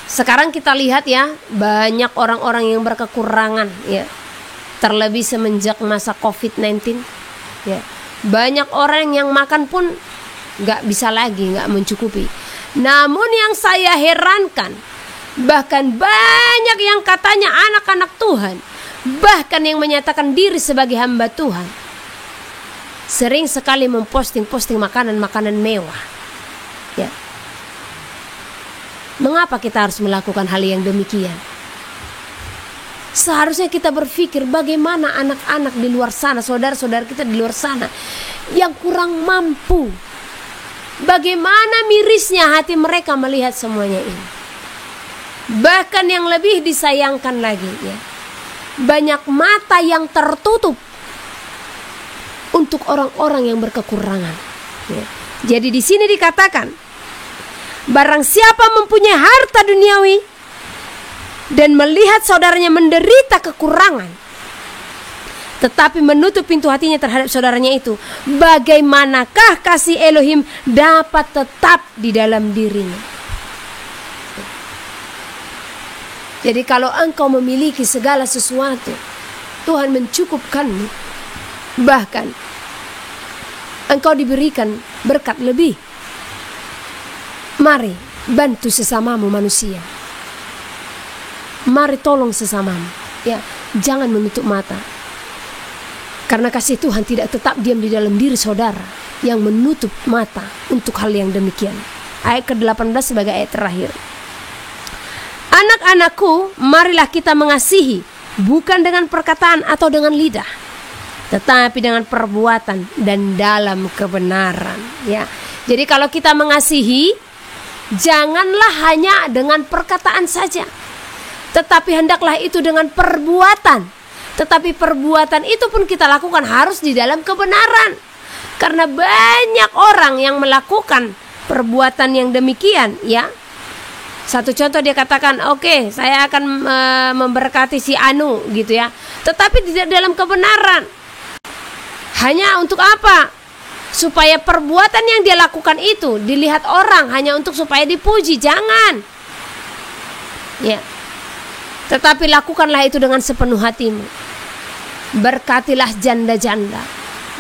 Speaker 1: sekarang kita lihat ya, banyak orang-orang yang berkekurangan ya. Terlebih semenjak masa COVID-19 ya. Banyak orang yang makan pun gak bisa lagi, gak mencukupi. Namun yang saya herankan, bahkan banyak yang katanya anak-anak Tuhan, bahkan yang menyatakan diri sebagai hamba Tuhan, sering sekali memposting makanan-makanan mewah ya. Mengapa kita harus melakukan hal yang demikian? Seharusnya kita berpikir bagaimana anak-anak di luar sana, saudara-saudara kita di luar sana yang kurang mampu. Bagaimana mirisnya hati mereka melihat semuanya ini. Bahkan yang lebih disayangkan lagi ya, banyak mata yang tertutup untuk orang-orang yang berkekurangan ya. Jadi di sini dikatakan, barang siapa mempunyai harta duniawi dan melihat saudaranya menderita kekurangan, tetapi menutup pintu hatinya terhadap saudaranya itu, bagaimanakah kasih Elohim dapat tetap di dalam dirinya? Jadi kalau engkau memiliki segala sesuatu, Tuhan mencukupkanmu, bahkan engkau diberikan berkat lebih. Mari bantu sesamamu manusia. Mari tolong sesamamu ya. Jangan menutup mata, karena kasih Tuhan tidak tetap diam di dalam diri saudara yang menutup mata untuk hal yang demikian. Ayat ke-18 sebagai ayat terakhir. Anak-anakku, marilah kita mengasihi, bukan dengan perkataan atau dengan lidah, tetapi dengan perbuatan dan dalam kebenaran ya. Jadi kalau kita mengasihi, janganlah hanya dengan perkataan saja, tetapi hendaklah itu dengan perbuatan. Tetapi perbuatan itu pun kita lakukan harus di dalam kebenaran. Karena banyak orang yang melakukan perbuatan yang demikian ya. Satu contoh dia katakan, oke, saya akan memberkati si Anu gitu ya, tetapi tidak dalam kebenaran. Hanya untuk apa? Supaya perbuatan yang dia lakukan itu dilihat orang, hanya untuk supaya dipuji. Jangan ya. Tetapi lakukanlah itu dengan sepenuh hatimu. Berkatilah janda-janda,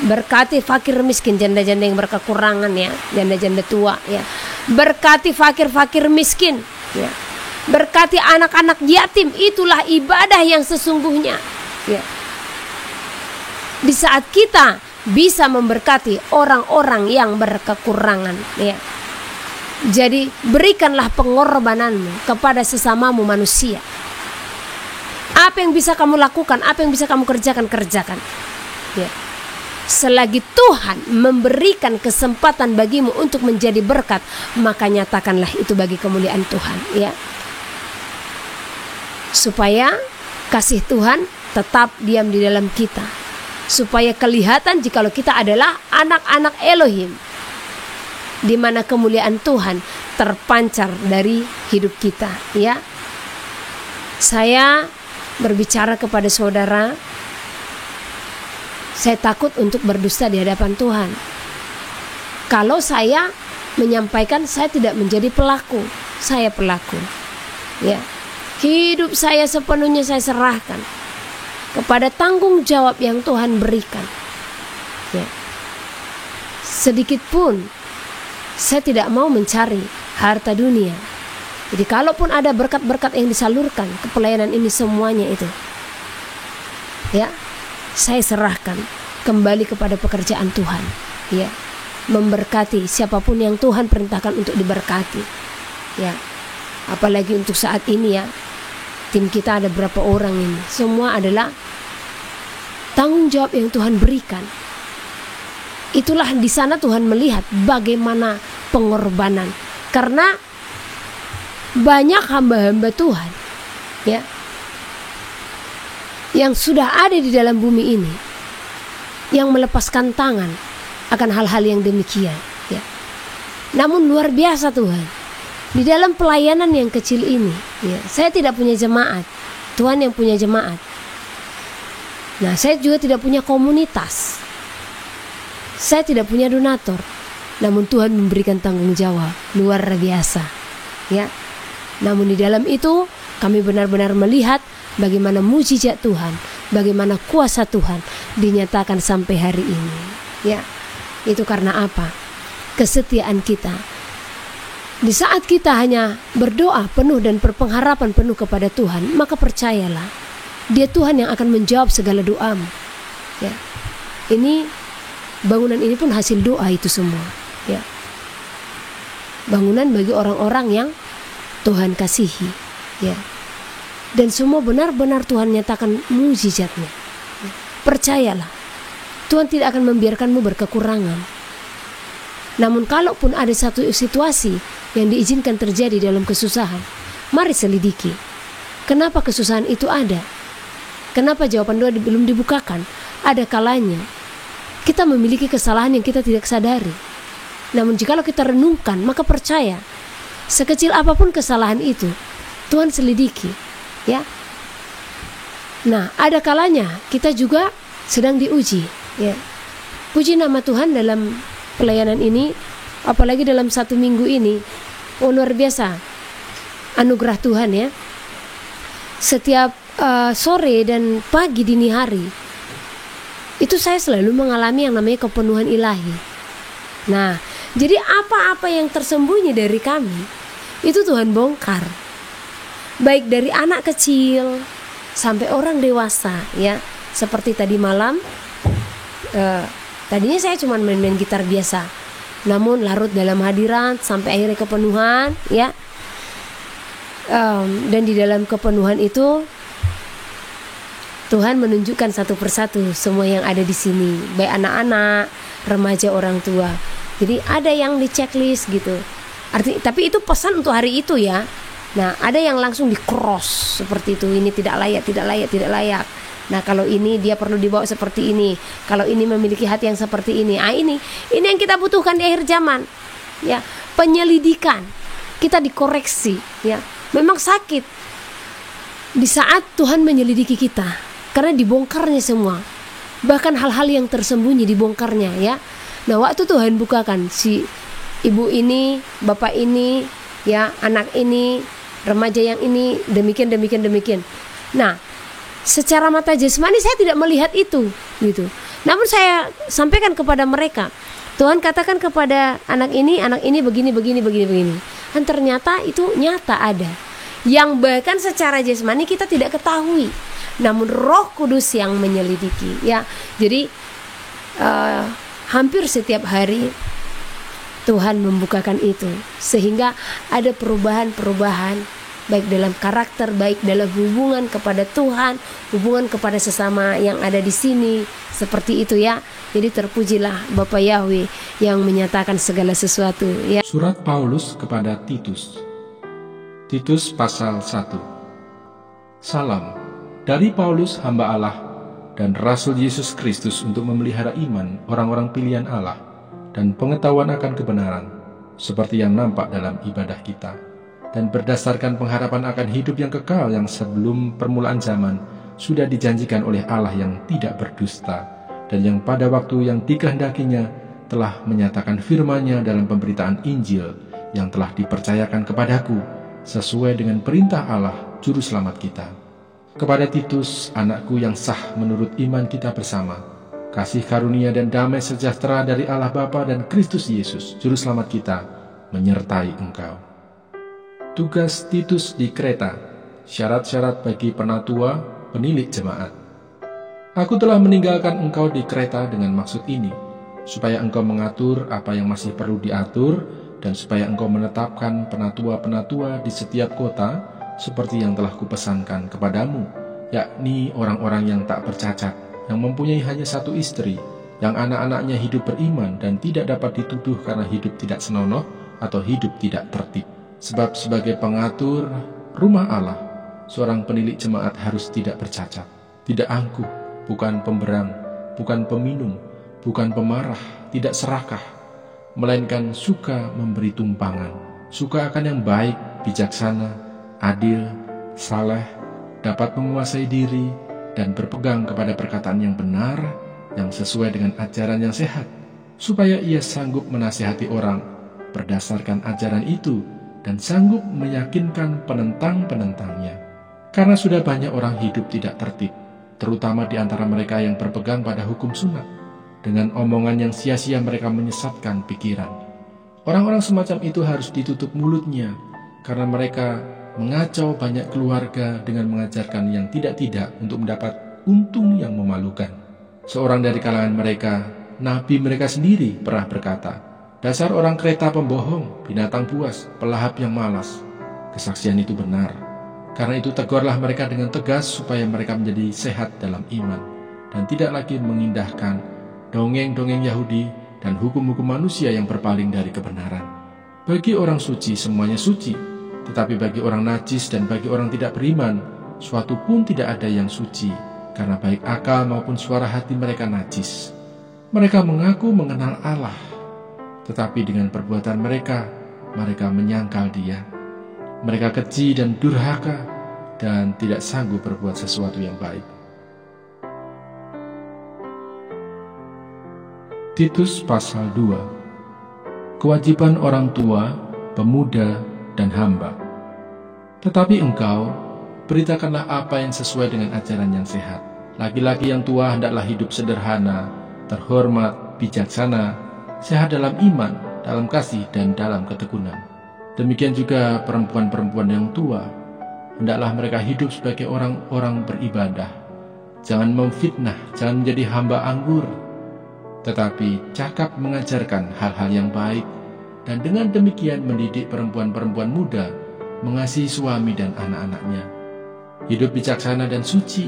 Speaker 1: berkati fakir miskin, janda-janda yang berkekurangan ya, janda-janda tua ya. Berkati fakir-fakir miskin ya. Berkati anak-anak yatim. Itulah ibadah yang sesungguhnya ya. Di saat kita bisa memberkati orang-orang yang berkekurangan ya. Jadi berikanlah pengorbananmu kepada sesamamu manusia. Apa yang bisa kamu lakukan, apa yang bisa kamu kerjakan ya. Selagi Tuhan memberikan kesempatan bagimu untuk menjadi berkat, maka nyatakanlah itu bagi kemuliaan Tuhan ya. Supaya kasih Tuhan tetap diam di dalam kita, supaya kelihatan jikalau kita adalah anak-anak Elohim, di mana kemuliaan Tuhan terpancar dari hidup kita ya. Saya berbicara kepada saudara, saya takut untuk berdusta di hadapan Tuhan. Kalau saya menyampaikan, saya tidak menjadi pelaku, saya pelaku ya. Hidup saya sepenuhnya saya serahkan kepada tanggung jawab yang Tuhan berikan ya. Sedikit pun saya tidak mau mencari harta dunia. Jadi kalaupun ada berkat-berkat yang disalurkan ke pelayanan ini, semuanya itu ya, saya serahkan kembali kepada pekerjaan Tuhan ya. Memberkati siapapun yang Tuhan perintahkan untuk diberkati ya. Apalagi untuk saat ini ya, tim kita ada berapa orang ini, semua adalah tanggung jawab yang Tuhan berikan. Itulah di sana Tuhan melihat bagaimana pengorbanan. Karena banyak hamba-hamba Tuhan ya, yang sudah ada di dalam bumi ini, yang melepaskan tangan akan hal-hal yang demikian, ya. Namun luar biasa Tuhan, di dalam pelayanan yang kecil ini, ya, saya tidak punya jemaat, Tuhan yang punya jemaat. Nah, saya juga tidak punya komunitas, saya tidak punya donatur, namun Tuhan memberikan tanggung jawab luar biasa, ya. Namun di dalam itu kami benar-benar melihat bagaimana mujizat Tuhan, bagaimana kuasa Tuhan dinyatakan sampai hari ini, ya. Itu karena apa? Kesetiaan kita. Di saat kita hanya berdoa penuh dan berpengharapan penuh kepada Tuhan, maka percayalah, Dia Tuhan yang akan menjawab segala doamu, ya. Ini bangunan ini pun hasil doa itu semua, ya. Bangunan bagi orang-orang yang Tuhan kasihi, ya. Dan semua benar-benar Tuhan nyatakan mujizatnya. Percayalah, Tuhan tidak akan membiarkanmu berkekurangan. Namun kalaupun ada satu situasi yang diizinkan terjadi dalam kesusahan, mari selidiki. Kenapa kesusahan itu ada? Kenapa jawaban doa belum dibukakan? Ada kalanya kita memiliki kesalahan yang kita tidak sadari. Namun jikalau kita renungkan, maka percaya, sekecil apapun kesalahan itu, Tuhan selidiki, ya. Nah, ada kalanya kita juga sedang diuji, ya. Puji nama Tuhan dalam pelayanan ini, apalagi dalam 1 minggu ini, luar biasa anugerah Tuhan, ya. Setiap sore dan pagi dini hari itu saya selalu mengalami yang namanya kepenuhan ilahi. Nah, jadi apa-apa yang tersembunyi dari kami itu Tuhan bongkar, baik dari anak kecil sampai orang dewasa, ya. Seperti tadi malam, tadinya saya cuma main-main gitar biasa, namun larut dalam hadirat sampai akhirnya kepenuhan, ya. Dan di dalam kepenuhan itu Tuhan menunjukkan satu persatu semua yang ada di sini, baik anak-anak, remaja, orang tua. Jadi ada yang di checklist gitu. Tapi itu pesan untuk hari itu, ya. Nah, ada yang langsung di cross seperti itu. Ini tidak layak, tidak layak, tidak layak. Nah, kalau ini dia perlu dibawa seperti ini. Kalau ini memiliki hati yang seperti ini. Ini yang kita butuhkan di akhir zaman. Ya, penyelidikan. Kita dikoreksi, ya. Memang sakit di saat Tuhan menyelidiki kita. Karena dibongkarnya semua, bahkan hal-hal yang tersembunyi dibongkarnya, ya. Nah, waktu Tuhan bukakan si ibu ini, bapak ini, ya, anak ini, remaja yang ini, demikian. Nah, secara mata jasmani saya tidak melihat itu, gitu. Namun saya sampaikan kepada mereka, Tuhan katakan kepada anak ini begini. Dan ternyata itu nyata ada, yang bahkan secara jasmani kita tidak ketahui. Namun Roh Kudus yang menyelidiki, ya. Jadi hampir setiap hari Tuhan membukakan itu, sehingga ada perubahan baik dalam karakter, baik dalam hubungan kepada Tuhan, hubungan kepada sesama yang ada di sini, seperti itu, ya. Jadi terpujilah Bapa Yahweh yang menyatakan segala sesuatu, ya.
Speaker 3: Surat Paulus kepada Titus. Titus pasal 1. Salam dari Paulus, hamba Allah dan Rasul Yesus Kristus, untuk memelihara iman orang-orang pilihan Allah dan pengetahuan akan kebenaran, seperti yang nampak dalam ibadah kita, dan berdasarkan pengharapan akan hidup yang kekal yang sebelum permulaan zaman sudah dijanjikan oleh Allah yang tidak berdusta, dan yang pada waktu yang dikehendakinya telah menyatakan firman-Nya dalam pemberitaan Injil yang telah dipercayakan kepadaku sesuai dengan perintah Allah Juru Selamat kita. Kepada Titus, anakku yang sah menurut iman kita bersama, kasih karunia dan damai sejahtera dari Allah Bapa dan Kristus Yesus, Juru Selamat kita, menyertai engkau. Tugas Titus di Kreta, syarat-syarat bagi penatua, penilik jemaat. Aku telah meninggalkan engkau di Kreta dengan maksud ini, supaya engkau mengatur apa yang masih perlu diatur, dan supaya engkau menetapkan penatua-penatua di setiap kota, seperti yang telah kupesankan kepadamu, yakni orang-orang yang tak bercacat, yang mempunyai hanya satu istri, yang anak-anaknya hidup beriman dan tidak dapat dituduh karena hidup tidak senonoh atau hidup tidak tertib. Sebab sebagai pengatur rumah Allah, seorang penilik jemaat harus tidak bercacat, tidak angkuh, bukan pemberang, bukan peminum, bukan pemarah, tidak serakah, melainkan suka memberi tumpangan, suka akan yang baik, bijaksana, adil, saleh, dapat menguasai diri, dan berpegang kepada perkataan yang benar, yang sesuai dengan ajaran yang sehat, supaya ia sanggup menasihati orang berdasarkan ajaran itu dan sanggup meyakinkan penentang-penentangnya. Karena sudah banyak orang hidup tidak tertib, terutama di antara mereka yang berpegang pada hukum sunat. Dengan omongan yang sia-sia mereka menyesatkan pikiran. Orang-orang semacam itu harus ditutup mulutnya, karena mereka mengacau banyak keluarga dengan mengajarkan yang tidak-tidak untuk mendapat untung yang memalukan. Seorang dari kalangan mereka, nabi mereka sendiri, pernah berkata, "Dasar orang kereta pembohong, binatang buas, pelahap yang malas." Kesaksian itu benar. Karena itu tegurlah mereka dengan tegas supaya mereka menjadi sehat dalam iman dan tidak lagi mengindahkan dongeng-dongeng Yahudi dan hukum-hukum manusia yang berpaling dari kebenaran. Bagi orang suci semuanya suci, tetapi bagi orang najis dan bagi orang tidak beriman, suatu pun tidak ada yang suci, karena baik akal maupun suara hati mereka najis. Mereka mengaku mengenal Allah, tetapi dengan perbuatan mereka menyangkal Dia. Mereka keji dan durhaka dan tidak sanggup berbuat sesuatu yang baik. Titus pasal 2. Kewajiban orang tua, pemuda, dan hamba. Tetapi engkau, beritakanlah apa yang sesuai dengan ajaran yang sehat. Laki-laki yang tua hendaklah hidup sederhana, terhormat, bijaksana, sehat dalam iman, dalam kasih, dan dalam ketekunan. Demikian juga perempuan-perempuan yang tua, hendaklah mereka hidup sebagai orang-orang beribadah. Jangan memfitnah, jangan menjadi hamba anggur, tetapi cakap mengajarkan hal-hal yang baik, dan dengan demikian mendidik perempuan-perempuan muda mengasihi suami dan anak-anaknya. Hidup bijaksana dan suci,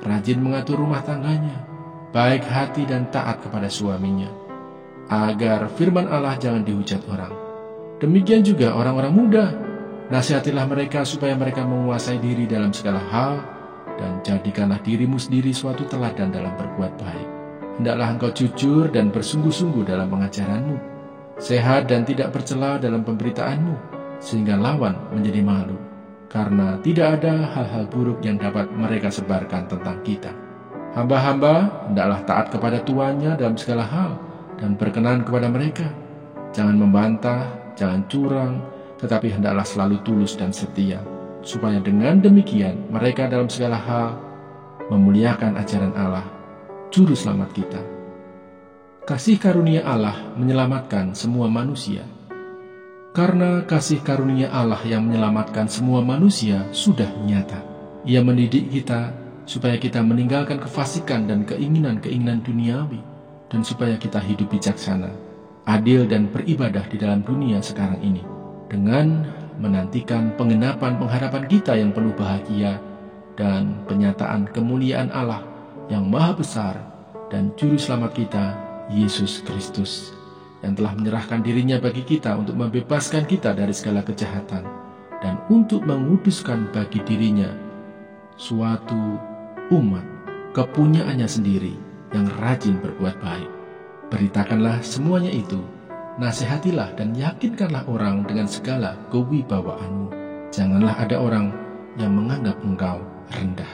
Speaker 3: rajin mengatur rumah tangganya, baik hati dan taat kepada suaminya, agar firman Allah jangan dihujat orang. Demikian juga orang-orang muda, nasihatilah mereka supaya mereka menguasai diri dalam segala hal, dan jadikanlah dirimu sendiri suatu teladan dalam berbuat baik. Hendaklah engkau jujur dan bersungguh-sungguh dalam pengajaranmu, sehat dan tidak bercela dalam pemberitaanmu, sehingga lawan menjadi malu, karena tidak ada hal-hal buruk yang dapat mereka sebarkan tentang kita. Hamba-hamba hendaklah taat kepada tuannya dalam segala hal, dan berkenan kepada mereka. Jangan membantah, jangan curang, tetapi hendaklah selalu tulus dan setia, supaya dengan demikian mereka dalam segala hal memuliakan ajaran Allah, Juru Selamat kita. Kasih karunia Allah menyelamatkan semua manusia. Karena kasih karunia Allah yang menyelamatkan semua manusia sudah nyata. Ia mendidik kita supaya kita meninggalkan kefasikan dan keinginan-keinginan duniawi, dan supaya kita hidup bijaksana, adil dan beribadah di dalam dunia sekarang ini, dengan menantikan penggenapan pengharapan kita yang penuh bahagia dan penyataan kemuliaan Allah yang maha besar dan Juru Selamat kita, Yesus Kristus, yang telah menyerahkan dirinya bagi kita untuk membebaskan kita dari segala kejahatan dan untuk menguduskan bagi dirinya suatu umat kepunyaannya sendiri yang rajin berbuat baik. Beritakanlah semuanya itu, nasihatilah dan yakinkanlah orang dengan segala kewibawaanmu. Janganlah ada orang yang menganggap engkau rendah.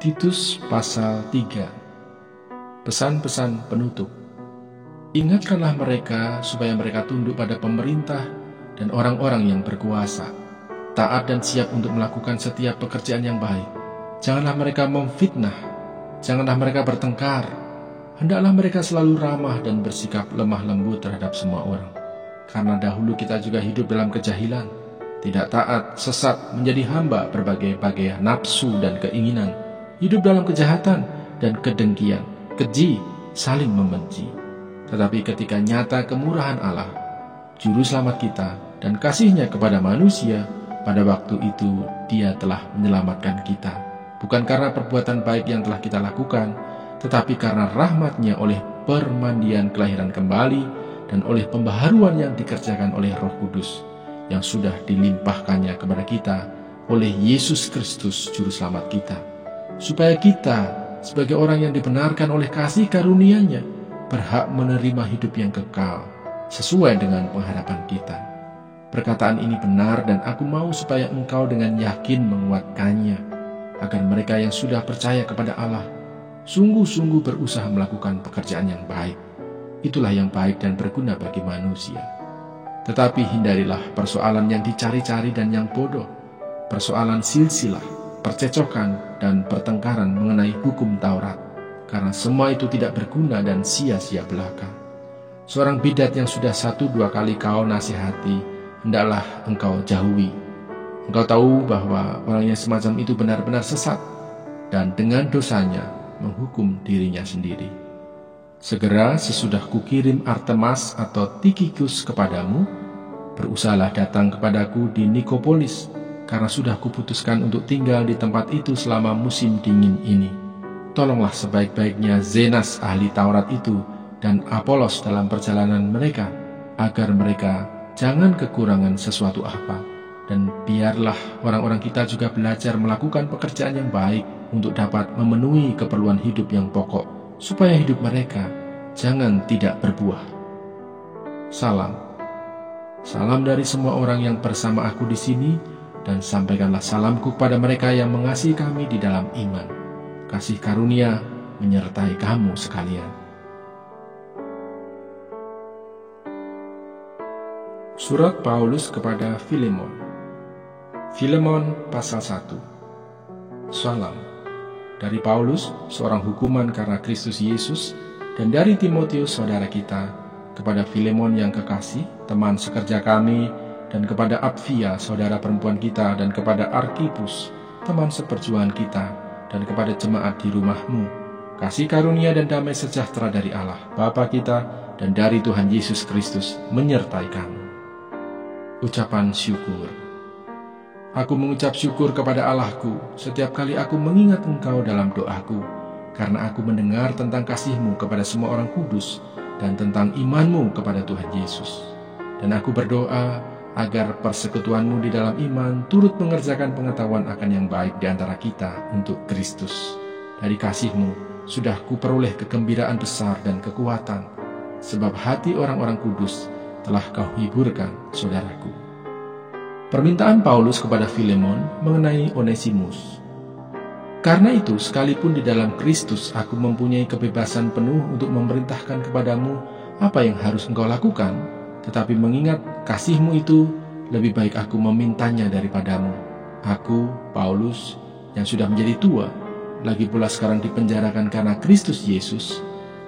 Speaker 3: Titus pasal 3. Pesan-pesan penutup. Ingatkanlah mereka supaya mereka tunduk pada pemerintah dan orang-orang yang berkuasa, taat dan siap untuk melakukan setiap pekerjaan yang baik. Janganlah mereka memfitnah, janganlah mereka bertengkar. Hendaklah mereka selalu ramah dan bersikap lemah lembut terhadap semua orang. Karena dahulu kita juga hidup dalam kejahilan, tidak taat, sesat, menjadi hamba berbagai-bagai nafsu dan keinginan, hidup dalam kejahatan dan kedengkian, keji, saling membenci. Tetapi ketika nyata kemurahan Allah, Juru Selamat kita, dan kasih-Nya kepada manusia, pada waktu itu Dia telah menyelamatkan kita, bukan karena perbuatan baik yang telah kita lakukan, tetapi karena rahmat-Nya oleh permandian kelahiran kembali dan oleh pembaharuan yang dikerjakan oleh Roh Kudus, yang sudah dilimpahkannya kepada kita oleh Yesus Kristus Juru Selamat kita, supaya kita sebagai orang yang dibenarkan oleh kasih karunia-Nya berhak menerima hidup yang kekal sesuai dengan pengharapan kita. Perkataan ini benar dan aku mau supaya engkau dengan yakin menguatkannya, agar mereka yang sudah percaya kepada Allah sungguh-sungguh berusaha melakukan pekerjaan yang baik. Itulah yang baik dan berguna bagi manusia. Tetapi hindarilah persoalan yang dicari-cari dan yang bodoh, persoalan silsilah, percecokan, dan pertengkaran mengenai hukum Taurat, karena semua itu tidak berguna dan sia-sia belaka. Seorang bidat yang sudah 1-2 kali kau nasihati, hendaklah engkau jauhi. Engkau tahu bahwa orang yang semacam itu benar-benar sesat, dan dengan dosanya menghukum dirinya sendiri. Segera sesudah kukirim Artemas atau Tikhikus kepadamu, berusahalah datang kepadaku di Nikopolis, karena sudah kuputuskan untuk tinggal di tempat itu selama musim dingin ini. Tolonglah sebaik-baiknya Zenas ahli Taurat itu dan Apolos dalam perjalanan mereka, agar mereka jangan kekurangan sesuatu apa. Dan biarlah orang-orang kita juga belajar melakukan pekerjaan yang baik untuk dapat memenuhi keperluan hidup yang pokok, supaya hidup mereka jangan tidak berbuah. Salam. Salam dari semua orang yang bersama aku di sini, dan sampaikanlah salamku kepada mereka yang mengasihi kami di dalam iman. Kasih karunia menyertai kamu sekalian. Surat Paulus kepada Filemon. Filemon pasal 1. Salam. Dari Paulus, seorang hukuman karena Kristus Yesus, dan dari Timotius saudara kita, kepada Filemon yang kekasih, teman sekerja kami, dan kepada Apfia saudara perempuan kita, dan kepada Arkipus, teman seperjuangan kita, dan kepada jemaat di rumahmu, kasih karunia dan damai sejahtera dari Allah Bapa kita dan dari Tuhan Yesus Kristus menyertai kamu. Ucapan syukur. Aku mengucap syukur kepada Allahku setiap kali aku mengingat engkau dalam doaku, karena aku mendengar tentang kasih-Mu kepada semua orang kudus dan tentang iman-Mu kepada Tuhan Yesus. Dan aku berdoa agar persekutuan-Mu di dalam iman turut mengerjakan pengetahuan akan yang baik di antara kita untuk Kristus. Dari kasih-Mu sudah kuperoleh kegembiraan besar dan kekuatan, sebab hati orang-orang kudus telah Kau hiburkan, saudaraku. Permintaan Paulus kepada Filemon mengenai Onesimus. Karena itu, sekalipun di dalam Kristus aku mempunyai kebebasan penuh untuk memerintahkan kepadamu apa yang harus engkau lakukan, tetapi mengingat kasih-Mu itu, lebih baik aku memintanya daripadamu. Aku, Paulus, yang sudah menjadi tua, lagi pula sekarang dipenjarakan karena Kristus Yesus,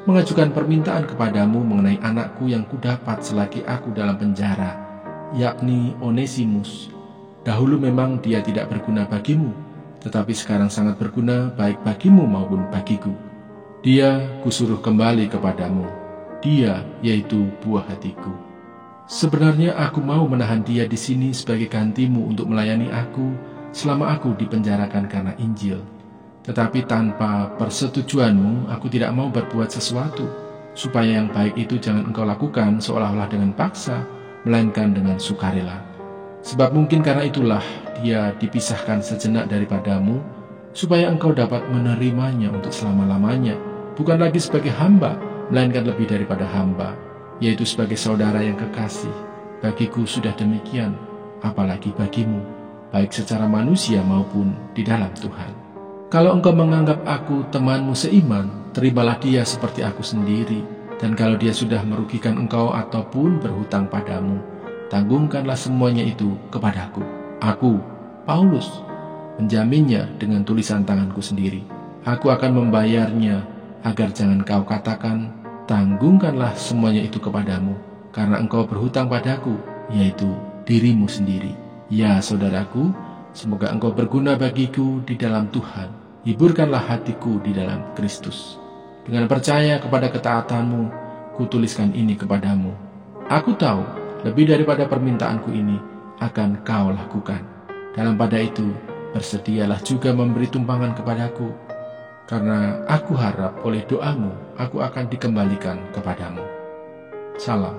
Speaker 3: mengajukan permintaan kepadamu mengenai anakku yang kudapat selagi aku dalam penjara, yakni Onesimus. Dahulu memang dia tidak berguna bagimu, tetapi sekarang sangat berguna baik bagimu maupun bagiku. Dia kusuruh kembali kepadamu. Dia yaitu buah hatiku. Sebenarnya aku mau menahan dia di sini sebagai gantimu untuk melayani aku selama aku dipenjarakan karena Injil. Tetapi tanpa persetujuanmu aku tidak mau berbuat sesuatu, supaya yang baik itu jangan engkau lakukan seolah-olah dengan paksa, melainkan dengan sukarela. Sebab mungkin karena itulah dia dipisahkan sejenak daripadamu, supaya engkau dapat menerimanya untuk selama-lamanya, bukan lagi sebagai hamba, melainkan lebih daripada hamba, yaitu sebagai saudara yang kekasih. Bagiku sudah demikian, apalagi bagimu, baik secara manusia maupun di dalam Tuhan. Kalau engkau menganggap aku temanmu seiman, terimalah dia seperti aku sendiri. Dan kalau dia sudah merugikan engkau ataupun berhutang padamu, tanggungkanlah semuanya itu kepadaku. Aku, Paulus, menjaminnya dengan tulisan tanganku sendiri. Aku akan membayarnya, agar jangan kau katakan, tanggungkanlah semuanya itu kepadamu, karena engkau berhutang padaku, yaitu dirimu sendiri. Ya saudaraku, semoga engkau berguna bagiku di dalam Tuhan. Hiburkanlah hatiku di dalam Kristus. Dengan percaya kepada ketaatanmu, kutuliskan ini kepadamu. Aku tahu, lebih daripada permintaanku ini akan kau lakukan. Dalam pada itu, bersedialah juga memberi tumpangan kepadaku, karena aku harap oleh doamu, aku akan dikembalikan kepadamu. Salam.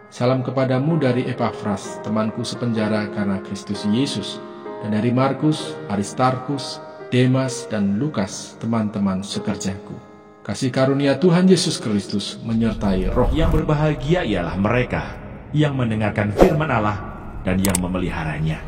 Speaker 3: Salam kepadamu dari Epafras, temanku sepenjara karena Kristus Yesus, dan dari Markus, Aristarkus, Demas, dan Lukas, teman-teman sekerjaku. Kasih karunia Tuhan Yesus Kristus menyertai roh.
Speaker 2: Yang berbahagia ialah mereka yang mendengarkan firman Allah dan yang memeliharanya.